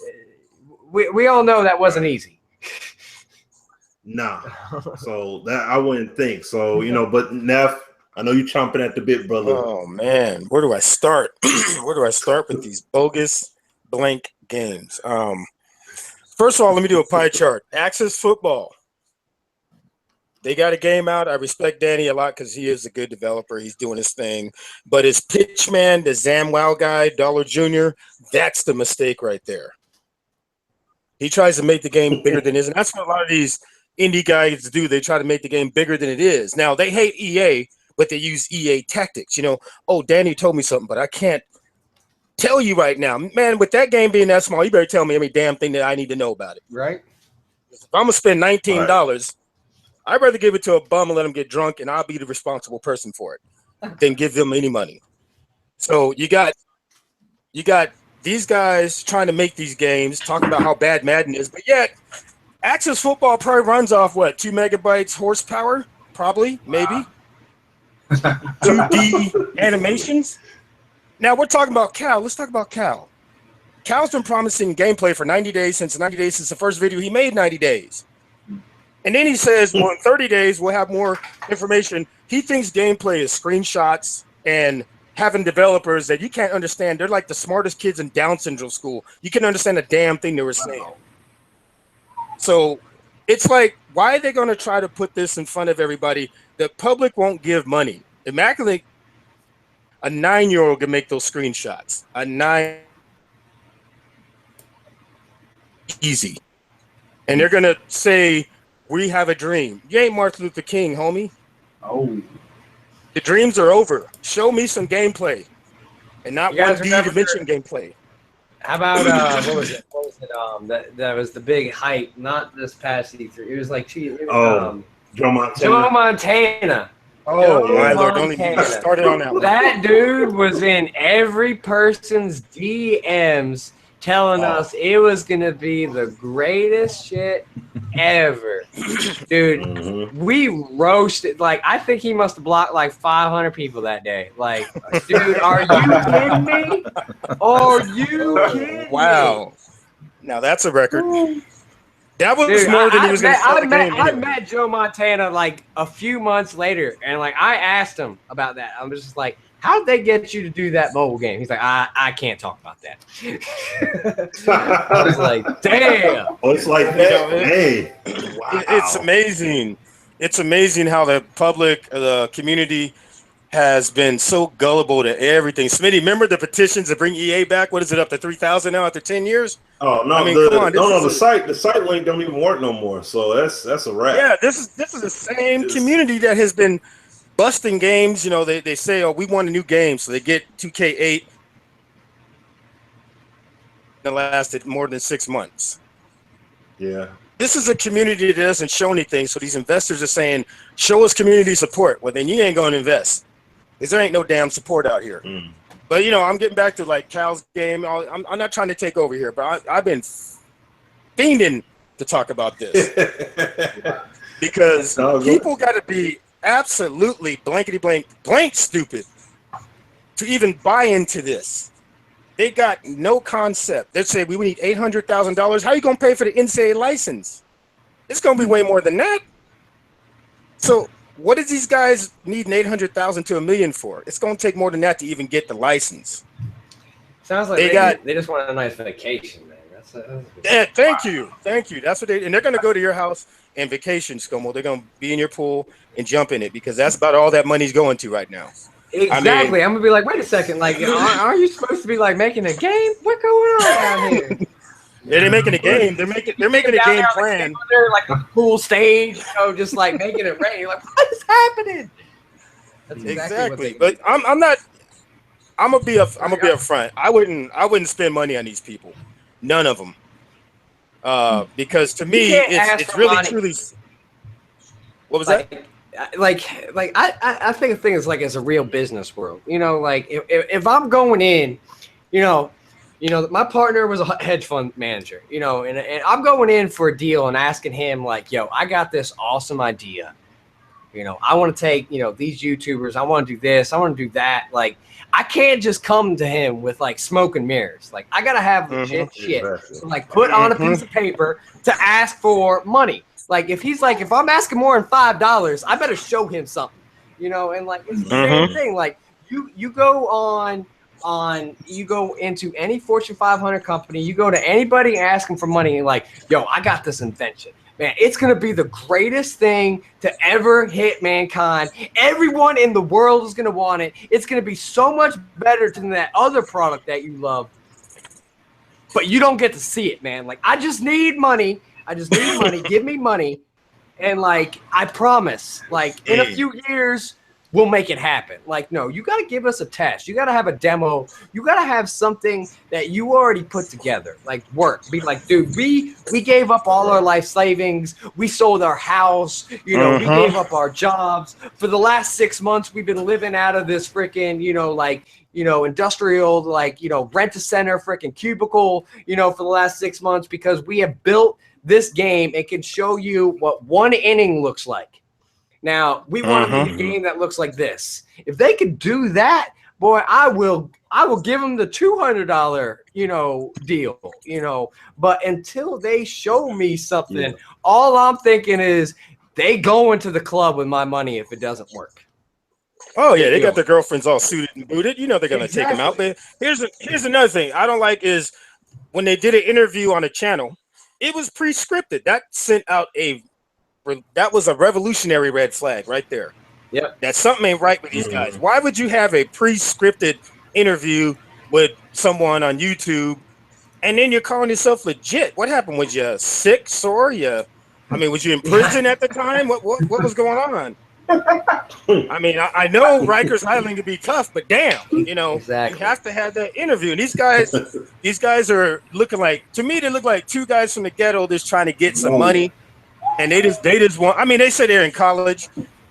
we all know that wasn't easy. Nah. So that I wouldn't think. So, you know, but Neff, I know you're chomping at the bit, brother. Oh man, where do I start? Where do I start with these bogus blank games? First of all, let me do a pie chart. Access Football. They got a game out. I respect Danny a lot because he is a good developer. He's doing his thing. But his pitchman, the ZamWow guy, Dollar Jr., that's the mistake right there. He tries to make the game bigger than it is. And that's what a lot of these indie guys do. They try to make the game bigger than it is. Now, they hate EA, but they use EA tactics. You know, oh, Danny told me something, but I can't tell you right now. Man, with that game being that small, you better tell me every damn thing that I need to know about it. Right. If I'm going to spend $19, I'd rather give it to a bum and let him get drunk, and I'll be the responsible person for it than give them any money. So you got these guys trying to make these games, talking about how bad Madden is, but yet Access Football probably runs off what, 2 megabytes horsepower? probably, maybe. 2D animations. Now we're talking about Cal. Let's talk about Cal. Cal's been promising gameplay for 90 days since the first video he made 90 days. And then he says, well, in 30 days, we'll have more information. He thinks gameplay is screenshots and having developers that you can't understand. They're like the smartest kids in Down syndrome school. You can understand a damn thing they were saying. So it's like, why are they going to try to put this in front of everybody? The public won't give money. Immaculate, a 9-year-old can make those screenshots. Easy. And they're going to say, we have a dream. You ain't Martin Luther King, homie. Oh. The dreams are over. Show me some gameplay. And not one D dimension gameplay. How about what was it? That was the big hype, not this past E3. It was like Joe Montana. Joe Montana. Oh my Lord, don't even get started on that one. That dude was in every person's DMs telling us it was gonna be the greatest shit ever. Dude, we roasted, like, I think he must have blocked like 500 people that day. Like, dude, are you kidding me? Are you kidding me? Now that's a record. That was more than he was going to start the game. I met Joe Montana like a few months later, and like I asked him about that. I was just like, how'd they get you to do that mobile game? He's like, I can't talk about that. I was like, damn. Oh, it's like that. Hey, wow. It's amazing. It's amazing how the public, the community has been so gullible to everything. Smitty, remember the petitions to bring EA back? What is it, up to 3,000 now after 10 years? Oh no, I mean, the site link don't even work no more. So that's a wrap. Yeah, this is the same community that has been busting games. You know, they say, oh, we want a new game, so they get 2K8 that lasted more than 6 months. Yeah. This is a community that doesn't show anything, so these investors are saying, show us community support. Well, then you ain't going to invest, because there ain't no damn support out here. But, you know, I'm getting back to, like, Cal's game. I'm not trying to take over here, but I've been fiending to talk about this. Because people got to be absolutely blank stupid to even buy into this. They got no concept. They say we need $800,000. How are you going to pay for the NCAA license? It's going to be way more than that. So what does these guys need $800,000 to $1 million for? It's going to take more than that to even get the license. Sounds like they just want a nice vacation, man. Thank you. That's what and they're going to go to your house and vacation, Scomo. They're going to be in your pool and jump in it, because that's about all that money's going to right now. Exactly. I'm gonna be like, wait a second, like, aren't you supposed to be like making a game? What's going on down here? Yeah, they're making a game. They're making a game plan. They're like a cool stage, you know, just like making it rain. You're like, what is happening? That's exactly. But I'm gonna be upfront. I wouldn't spend money on these people. None of them. Because to me, it's really truly. What was that? I think the thing is, like, it's a real business world. You know, like if I'm going in, you know, my partner was a hedge fund manager, you know, and I'm going in for a deal and asking him, like, yo, I got this awesome idea. You know, I want to take, you know, these YouTubers, I want to do this, I want to do that. Like, I can't just come to him with like smoke and mirrors. Like, I got to have legit shit to like put on a piece of paper to ask for money. Like, if he's like, if I'm asking more than $5, I better show him something, you know. And like, it's the same thing. Like, you go you go into any Fortune 500 company, you go to anybody asking for money, and like, yo, I got this invention, man. It's gonna be the greatest thing to ever hit mankind. Everyone in the world is gonna want it. It's gonna be so much better than that other product that you love, but you don't get to see it, man. Like, I just need money. Give me money. And like, I promise, like, in a few years, we'll make it happen. Like, no, you got to give us a test. You got to have a demo. You got to have something that you already put together, like work. Be like, dude, we gave up all our life savings. We sold our house. You know, we gave up our jobs. For the last 6 months, we've been living out of this freaking, you know, like, you know, industrial, like, you know, rent-a-center freaking cubicle, you know, for the last 6 months, because we have built this game. It can show you what one inning looks like. Now, we want to make a game that looks like this. If they could do that, boy, I will give them the $200, deal, But until they show me something, all I'm thinking is they go into the club with my money if it doesn't work. Oh yeah, they got their girlfriends all suited and booted. They're gonna take them out. But here's another thing I don't like is when they did an interview on a channel, it was pre-scripted. That sent out that was a revolutionary red flag right there. Yep. That something ain't right with these guys. Why would you have a pre-scripted interview with someone on YouTube and then you're calling yourself legit? What happened? Was you sick, sore? Was you in prison at the time? What was going on? I mean, I know Rikers Island can be tough, but damn, Exactly. You have to have that interview. And these guys are looking like, to me, they look like two guys from the ghetto just trying to get some money. And they just want, I mean, they say they're in college.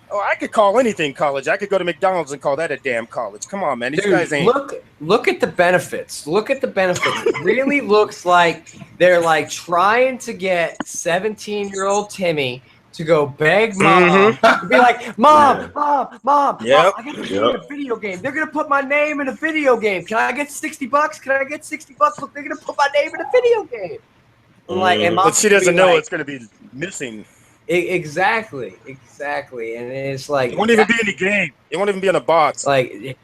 Oh, I could call anything college. I could go to McDonald's and call that a damn college. Come on, man. These guys ain't. Look at the benefits. Look at the benefits. It really looks like they're like trying to get 17-year-old Timmy to go beg mom, to be like, mom, I got to play a video game. They're gonna put my name in a video game. Can I get $60? Can I get $60? Look, they're gonna put my name in a video game. But she doesn't know it's gonna be missing. Exactly, and it's like it won't even be in the game. It won't even be in a box. Like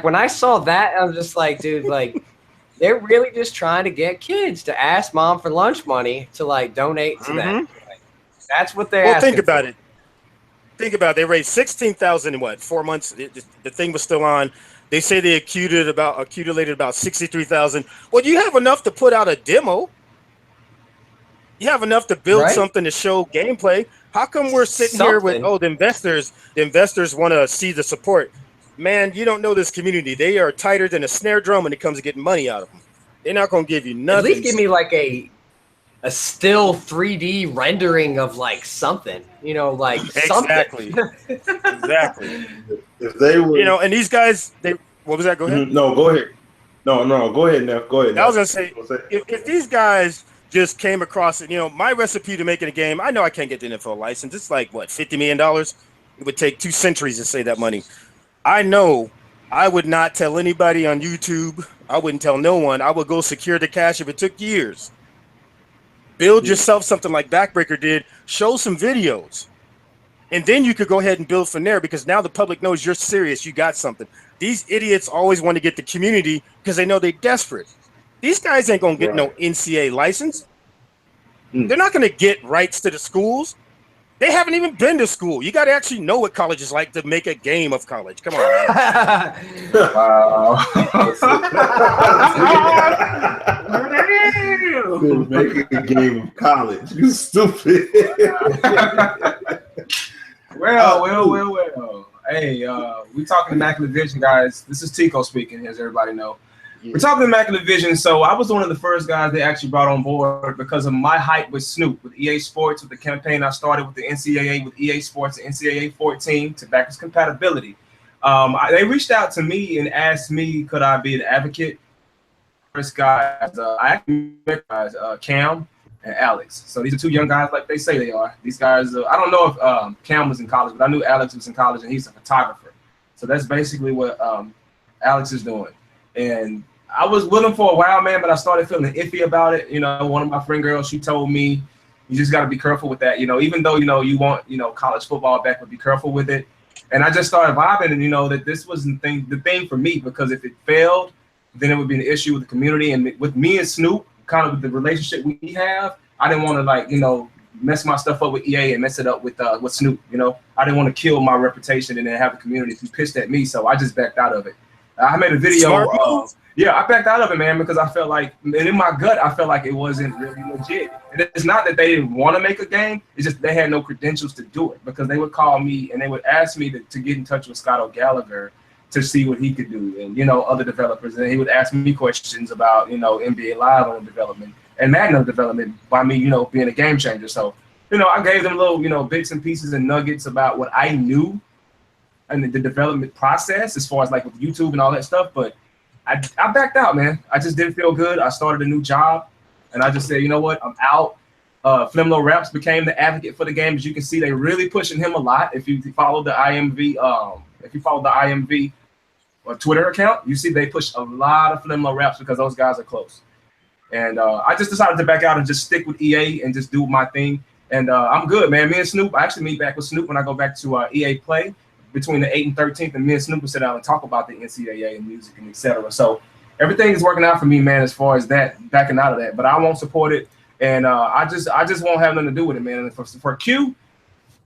when I saw that, I was just like, dude, like they're really just trying to get kids to ask mom for lunch money to like donate to them. Like, that's what they're. Well, think about it. Think about it. They raised $16,000 in 4 months. The thing was still on. They say they accumulated about $63,000. Well, you have enough to put out a demo. You have enough to build something to show gameplay. How come we're sitting here with the investors? The investors want to see the support. Man, you don't know this community. They are tighter than a snare drum when it comes to getting money out of them. They're not going to give you nothing. At least give me like a still 3D rendering of like something, like exactly. something. Exactly. If they were, and these guys, what was that? Go ahead. No, go ahead. No, go ahead now. Go ahead. I was gonna say, if these guys just came across it, my recipe to making a game, I know I can't get the NFL license. It's like what, $50 million? It would take 2 centuries to save that money. I know I would not tell anybody on YouTube. I wouldn't tell no one. I would go secure the cash if it took years. Build yourself something like Backbreaker did. Show some videos. And then you could go ahead and build from there because now the public knows you're serious. You got something. These idiots always want to get the community because they know they're desperate. These guys ain't going to get no NCAA license. They're not going to get rights to the schools. They haven't even been to school. You got to actually know what college is like to make a game of college. Come on. Wow. Making a game of college. You stupid. Well. Hey, we talking Immaculate Vision, guys. This is Tico speaking, as everybody know. We're talking Immaculate Vision, so I was one of the first guys they actually brought on board because of my hype with Snoop, with EA Sports, with the campaign I started with the NCAA, with EA Sports, and NCAA 14 to backwards compatibility. They reached out to me and asked me, could I be an advocate? First guys, I actually met guys, Cam and Alex. So these are 2 young guys like they say they are. These guys, I don't know if Cam was in college, but I knew Alex was in college and he's a photographer. So that's basically what Alex is doing. And I was with him for a while, man, but I started feeling iffy about it. One of my friend girls, she told me, you just got to be careful with that. Even though, you want, college football back, but be careful with it. And I just started vibing and, that this was the thing for me, because if it failed, then it would be an issue with the community. And with me and Snoop, kind of the relationship we have, I didn't want to mess my stuff up with EA and mess it up with Snoop. I didn't want to kill my reputation and then have the community be pissed at me. So I just backed out of it. I made a video. I backed out of it, man, because I felt like, and in my gut, I felt like it wasn't really legit. And it's not that they didn't want to make a game. It's just they had no credentials to do it, because they would call me and they would ask me to get in touch with Scott O'Gallagher to see what he could do, and other developers. And he would ask me questions about NBA Live on development and Magna development by me being a game changer. So I gave them little bits and pieces and nuggets about what I knew and the development process as far as like with YouTube and all that stuff. But I backed out, man. I just didn't feel good. I started a new job and I just said, you know what, I'm out. Flimlo Raps became the advocate for the game. As you can see, they really pushing him a lot. If you follow the IMV, Twitter account, you see they push a lot of Flimlo Raps because those guys are close. And I just decided to back out and just stick with EA and just do my thing. And I'm good, man. Me and Snoop, I actually meet back with Snoop when I go back to EA Play between the 8th and 13th, and me and Snoop will sit down and talk about the NCAA and music and etc. So everything is working out for me, man, as far as that, backing out of that. But I won't support it, and I just won't have nothing to do with it, man. And for Q,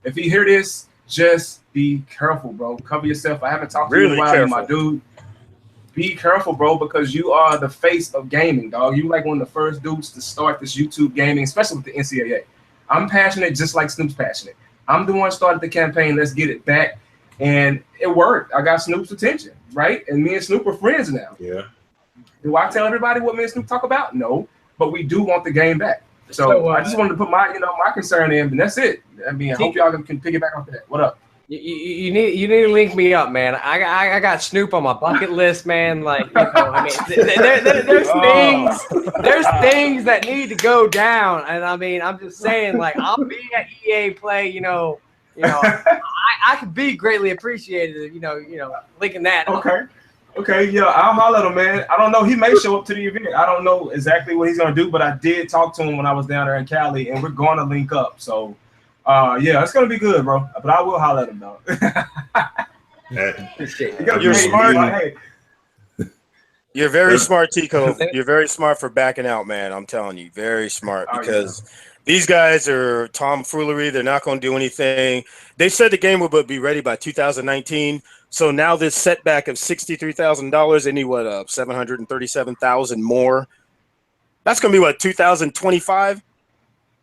if you hear this, just be careful, bro. Cover yourself. I haven't talked to you in a while, my dude. Be careful, bro, because you are the face of gaming, dog. You like one of the first dudes to start this YouTube gaming, especially with the NCAA. I'm passionate just like Snoop's passionate. I'm the one started the campaign, let's get it back. And it worked. I got Snoop's attention, right? And me and Snoop are friends now. Yeah. Do I tell everybody what me and Snoop talk about? No. But we do want the game back. So I just wanted to put my, my concern in, and that's it. I mean, I hope y'all can piggyback off that. What up? You need to link me up, man. I got Snoop on my bucket list, man. Like, I mean, there's things that need to go down, and I mean, I'm just saying, like, I'll be at EA Play, I could be greatly appreciated, linking that. Okay, yeah, I'll holler at him, man. I don't know. He may show up to the event. I don't know exactly what he's gonna do, but I did talk to him when I was down there in Cali, and we're going to link up. So. Yeah, it's gonna be good, bro. But I will holler at him, though. You're smart. You're very smart, Tico. You're very smart for backing out, man. I'm telling you, very smart, because these guys are tomfoolery. They're not going to do anything. They said the game would be ready by 2019. So now this setback of $63,000, they need what, $737,000 more. That's going to be what, 2025.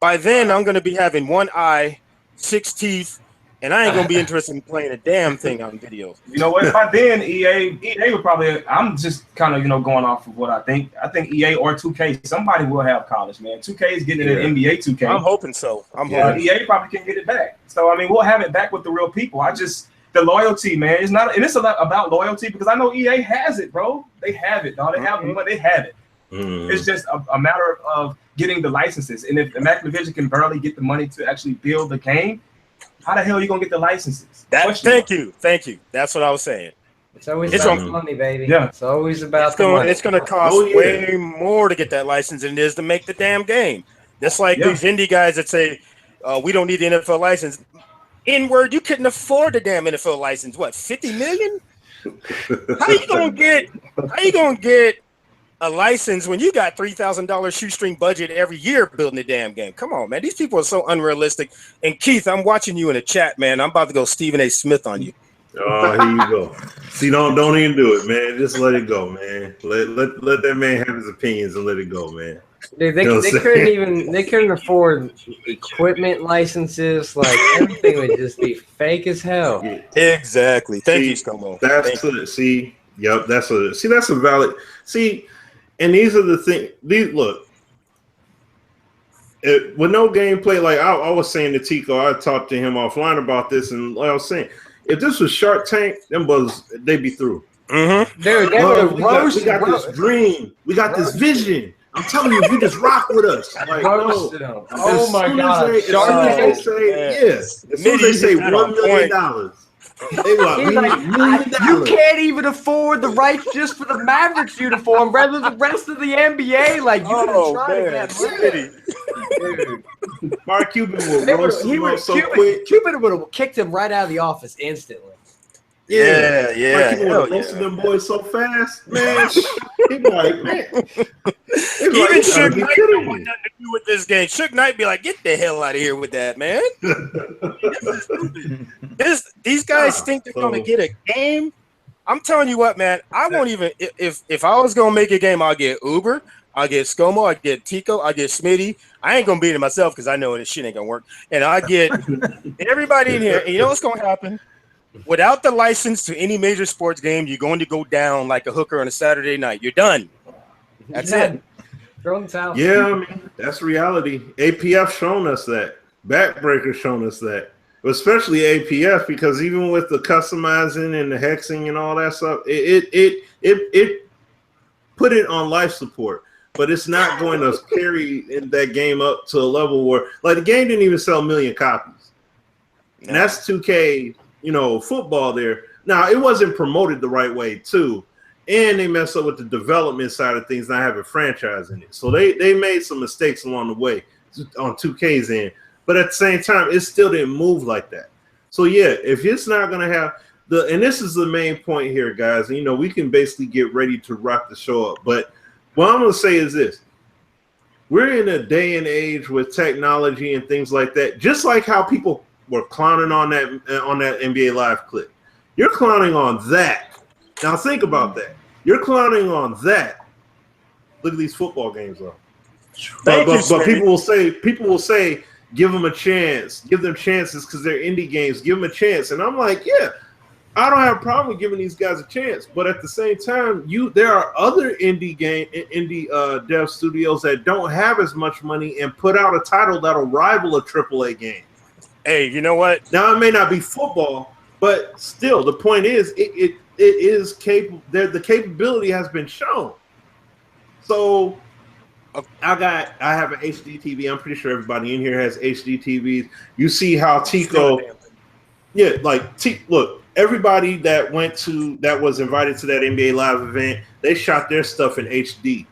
By then, I'm going to be having one eye, 6 teeth, and I ain't going to be interested in playing a damn thing on video. You know what? By then, EA would probably, I'm just kind of, going off of what I think. I think EA or 2K, somebody will have college, man. 2K is getting it in NBA 2K. I'm hoping so. EA probably can get it back. So, I mean, we'll have it back with the real people. The loyalty, man, it's not, and it's a lot about loyalty, because I know EA has it, bro. They have it, dog. They have it, but they have it. It's just a matter of getting the licenses. And if Activision can barely get the money to actually build the game, how the hell are you gonna get the licenses? Thank you. That's what I was saying. It's always about the money, baby. Yeah, it's always about the money. It's gonna cost way more to get that license than it is to make the damn game. That's like these indie guys that say we don't need the NFL license. N-word, you couldn't afford the damn NFL license. What, 50 million? How you gonna get a license when you got $3,000 shoestring budget every year building the damn game? Come on, man. These people are so unrealistic. And Keith, I'm watching you in the chat, man. I'm about to go Stephen A. Smith on you. Oh, here you go. See, don't even do it, man. Just let it go, man. Let that man have his opinions and let it go, man. Dude, they couldn't afford equipment licenses. Like, everything would just be fake as hell. Yeah. Exactly. Thank you, Scomo. That's a valid. See, and these are the things. Look, with no gameplay, like I was saying to Tico, I talked to him offline about this, and like I was saying, if this was Shark Tank, they'd be through. Mm-hmm. Dude, we got this dream, we got this vision. I'm telling you, you just rock with us. Like, no. Oh my God! As soon as they say $1 million. You can't even afford the rights just for the Mavericks uniform, rather the rest of the NBA. Like, you can try to get Dude. Mark Cuban would roast him so quick. Cuban would have kicked him right out of the office instantly. Yeah. Mark Cuban would have roasted them boys so fast, man. He'd be like, man. Even Suge Knight don't want nothing to do with this game. Suge Knight be like, get the hell out of here with that, man. These guys think they're going to get a game. I'm telling you what, man. I won't even, if I was going to make a game, I'll get Uber, I'll get Scomo, I'll get Tico, I'll get Smitty. I ain't going to beat it myself because I know this shit ain't going to work. And I'll get everybody in here. And you know what's going to happen? Without the license to any major sports game, you're going to go down like a hooker on a Saturday night. You're done. That's it. Yeah, I mean, that's reality. APF shown us that. Backbreaker shown us that. Especially APF, because even with the customizing and the hexing and all that stuff, it put it on life support. but it's not going to carry in that game up to a level where, like, the game didn't even sell 1 million copies. And that's 2K, football there. Now, it wasn't promoted the right way, too. And they messed up with the development side of things, not having franchise in it. So they made some mistakes along the way on 2K's end. But at the same time, it still didn't move like that. So, yeah, if it's not going to have and this is the main point here, guys. We can basically get ready to wrap the show up. But what I'm going to say is this. We're in a day and age with technology and things like that, just like how people were clowning on that NBA Live clip. You're clowning on that. Now think about that. You're clowning on that. Look at these football games, though. But people will say, give them a chance. Give them chances because they're indie games. Give them a chance. And I'm like, yeah, I don't have a problem with giving these guys a chance. But at the same time, there are other indie dev studios that don't have as much money and put out a title that'll rival a AAA game. Hey, you know what? Now, it may not be football, but still, the point is, it is capable. The capability has been shown. So, I have an HD TV. I'm pretty sure everybody in here has HD TVs. You see how Tico, look, everybody that was invited to that NBA Live event, they shot their stuff in HD.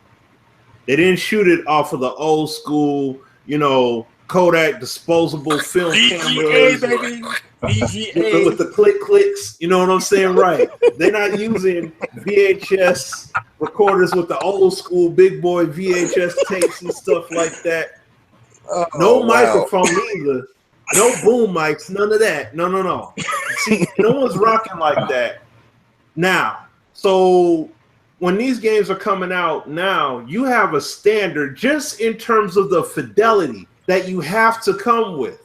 They didn't shoot it off of the old school, Kodak disposable film cameras, baby. VGA. With the clicks, you know what I'm saying? Right. They're not using VHS recorders with the old school big boy VHS tapes and stuff like that. No microphone either. No boom mics, none of that. No. See, no one's rocking like that now. So when these games are coming out now, you have a standard just in terms of the fidelity that you have to come with.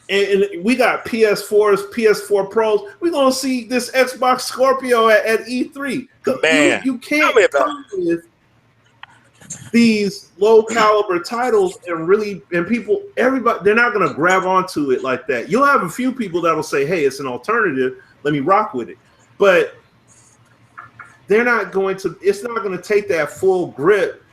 And we got PS4s, PS4 Pros. We're going to see this Xbox Scorpio at E3. Man, you can't come with these low caliber titles everybody, they're not going to grab onto it like that. You'll have a few people that'll say, hey, it's an alternative. Let me rock with it. But it's not going to take that full grip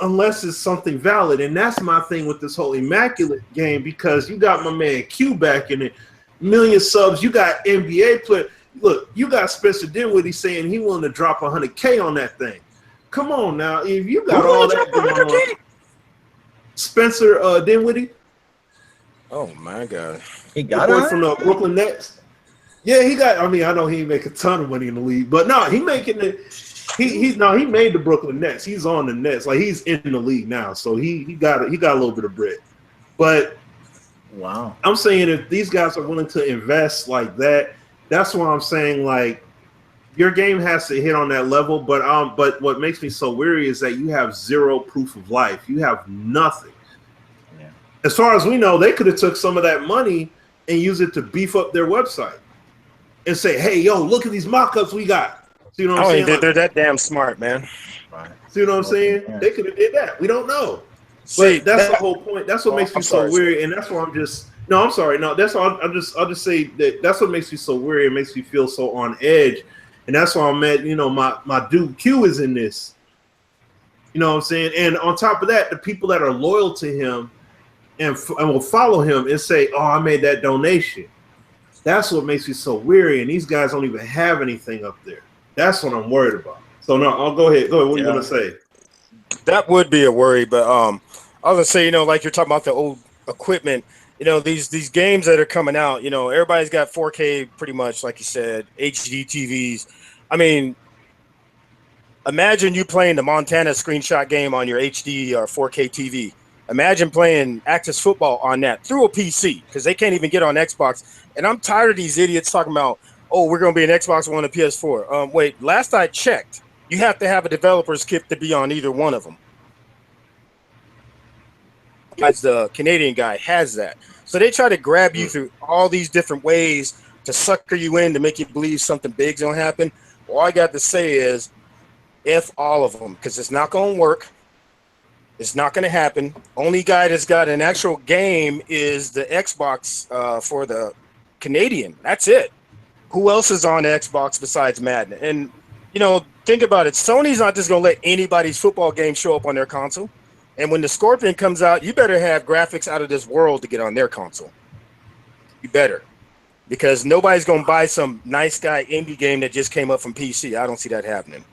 unless it's something valid. And that's my thing with this whole Immaculate game, because you got my man Q back in it, million subs. You got NBA player. Look, you got Spencer Dinwiddie saying he willing to drop 100K on that thing. Come on now, if you got all that going on, Spencer Dinwiddie. Oh my God, he got it from the Brooklyn Nets. Yeah, he got. I mean, I know he make a ton of money in the league, but no, he making it. He made the Brooklyn Nets. He's on the Nets, like he's in the league now, so he got a little bit of bread. But wow, I'm saying if these guys are willing to invest like that, that's why I'm saying like your game has to hit on that level. But what makes me so weary is that you have zero proof of life. You have nothing. Yeah. As far as we know, they could have took some of that money and used it to beef up their website and say, "Hey, yo, look at these mock-ups we got." See what I'm saying? They're that damn smart, man. Right. See what I'm saying? Yeah. They could have did that. We don't know. But that's the whole point. That's what makes me so weary, and that's why I'm just. No, I'm sorry. No, that's all. I'll just say that's what makes me so weary. It makes me feel so on edge, and that's why I'm at. My dude Q is in this. You know what I'm saying? And on top of that, the people that are loyal to him and will follow him and say, "Oh, I made that donation." That's what makes me so weary, and these guys don't even have anything up there. That's what I'm worried about. So no, I'll go ahead. Go ahead. What are you gonna say? That would be a worry, but I was gonna say, like you're talking about the old equipment. These games that are coming out. Everybody's got 4K, pretty much, like you said, HD TVs. I mean, imagine you playing the Montana screenshot game on your HD or 4K TV. Imagine playing Access Football on that through a PC, because they can't even get on Xbox. And I'm tired of these idiots talking about, oh, we're going to be an Xbox One and PS4. Wait, last I checked, you have to have a developer's kit to be on either one of them. As the Canadian guy has that. So they try to grab you through all these different ways to sucker you in to make you believe something big's going to happen. All I got to say is, F all of them, because it's not going to work. It's not going to happen. Only guy that's got an actual game is the Xbox for the Canadian. That's it. Who else is on Xbox besides Madden? And, think about it. Sony's not just gonna let anybody's football game show up on their console. And when the Scorpion comes out, you better have graphics out of this world to get on their console. You better. Because nobody's gonna buy some nice guy indie game that just came up from PC. I don't see that happening.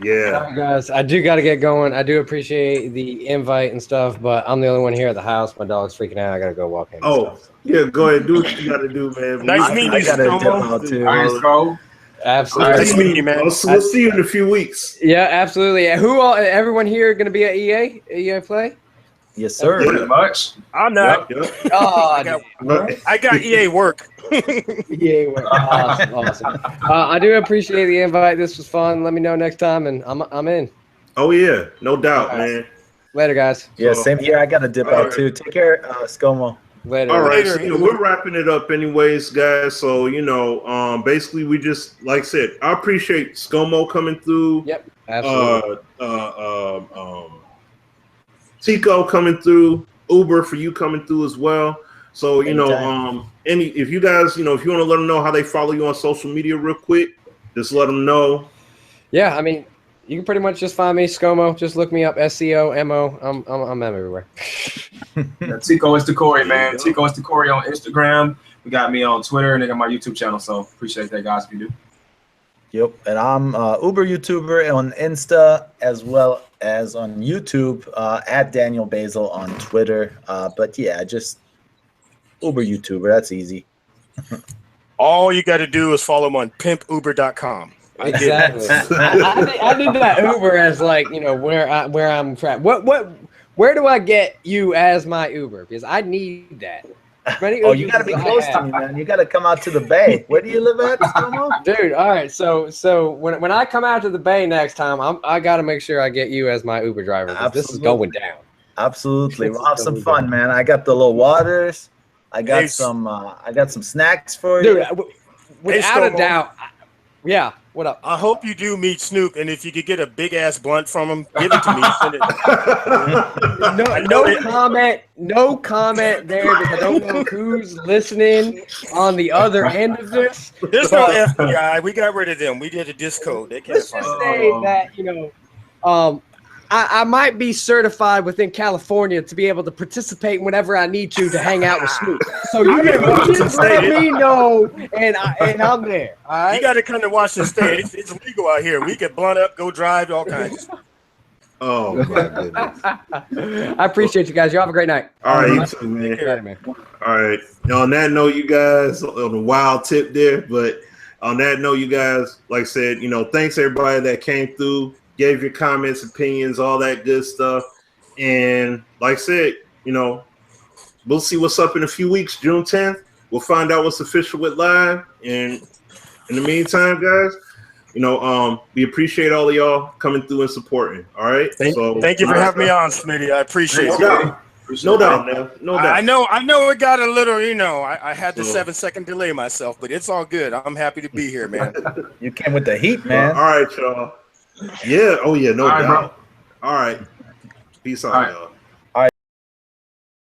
Yeah. All right, guys, I do got to get going. I do appreciate the invite and stuff, but I'm the only one here at the house. My dog's freaking out. I got to go walk him. Oh, yeah, go ahead. Do what you got to do, man. Nice meeting you, I gotta dip Scomo. out too. All right, Sco. Absolutely. Nice meeting you, man. We'll see you in a few weeks. Yeah, absolutely. Who all? Everyone here going to be at EA Play? Yes, sir. Yeah. Pretty much. I'm not. Yep. Oh, I got EA work. EA work. Awesome. I do appreciate the invite. This was fun. Let me know next time, and I'm in. Oh, yeah. No doubt, All right. man. Later, guys. Yeah, same here. I gotta dip out too. Take care, Scomo. Later. All right, so, Later. we're wrapping it up anyways, guys. So, basically we just, like I said, I appreciate Scomo coming through. Yep. Absolutely. Tico coming through, Uber for you coming through as well. So, Anytime. if you guys, if you want to let them know how they follow you on social media real quick, just let them know. Yeah, I mean, you can pretty much just find me, Scomo. Just look me up, SCOMO. I'm everywhere. TicoisTocorry, man. TicoisTocorry on Instagram. We got me on Twitter, and they got my YouTube channel. So appreciate that, guys, if you do. Yep, and I'm UberYoutuber on Insta as well as on YouTube at Daniel Basil on Twitter. But yeah, just UberYoutuber. That's easy. All you got to do is follow him on pimpuber.com. Exactly. I did that Uber as like where I'm trapped. Where do I get you as my Uber? Because I need that. Oh, you got to be close to me, man. You got to come out to the Bay. Where do you live at, Scomo? Dude, all right. So when I come out to the Bay next time, I got to make sure I get you as my Uber driver. 'Cause this is going down. Absolutely. We'll have some fun, man. I got the little waters. I got some snacks for you. Dude, without a doubt. Yeah. What up? I hope you do meet Snoop, and if you could get a big ass blunt from him, give it to me. Send it. No comment there because I don't know who's listening on the other end of this. There's no FBI. We got rid of them. We did a discode. They can't Let's find just it. say that I might be certified within California to be able to participate whenever I need to hang out with Snoop. So you can just let me know, and I'm there. All right. You got to come to Washington State. It's legal out here. We can blunt up, go drive, all kinds of stuff. Oh, my goodness. I appreciate you guys. You have a great night. All right, you too, man. Later, man. All right. Now, on that note, you guys, on a wild tip there, but on that note, you guys, like I said, thanks everybody that came through, gave your comments, opinions, all that good stuff. And like I said, we'll see what's up in a few weeks, June 10th. We'll find out what's official with live. And in the meantime, guys, we appreciate all of y'all coming through and supporting. All right. Thank you for having me on, Smitty. I appreciate it. No doubt, man. No doubt. I know it got a little, I had the 7-second delay myself, but it's all good. I'm happy to be here, man. You came with the heat, man. All right, y'all. Yeah. Oh, yeah. No doubt. All right. Peace out, y'all.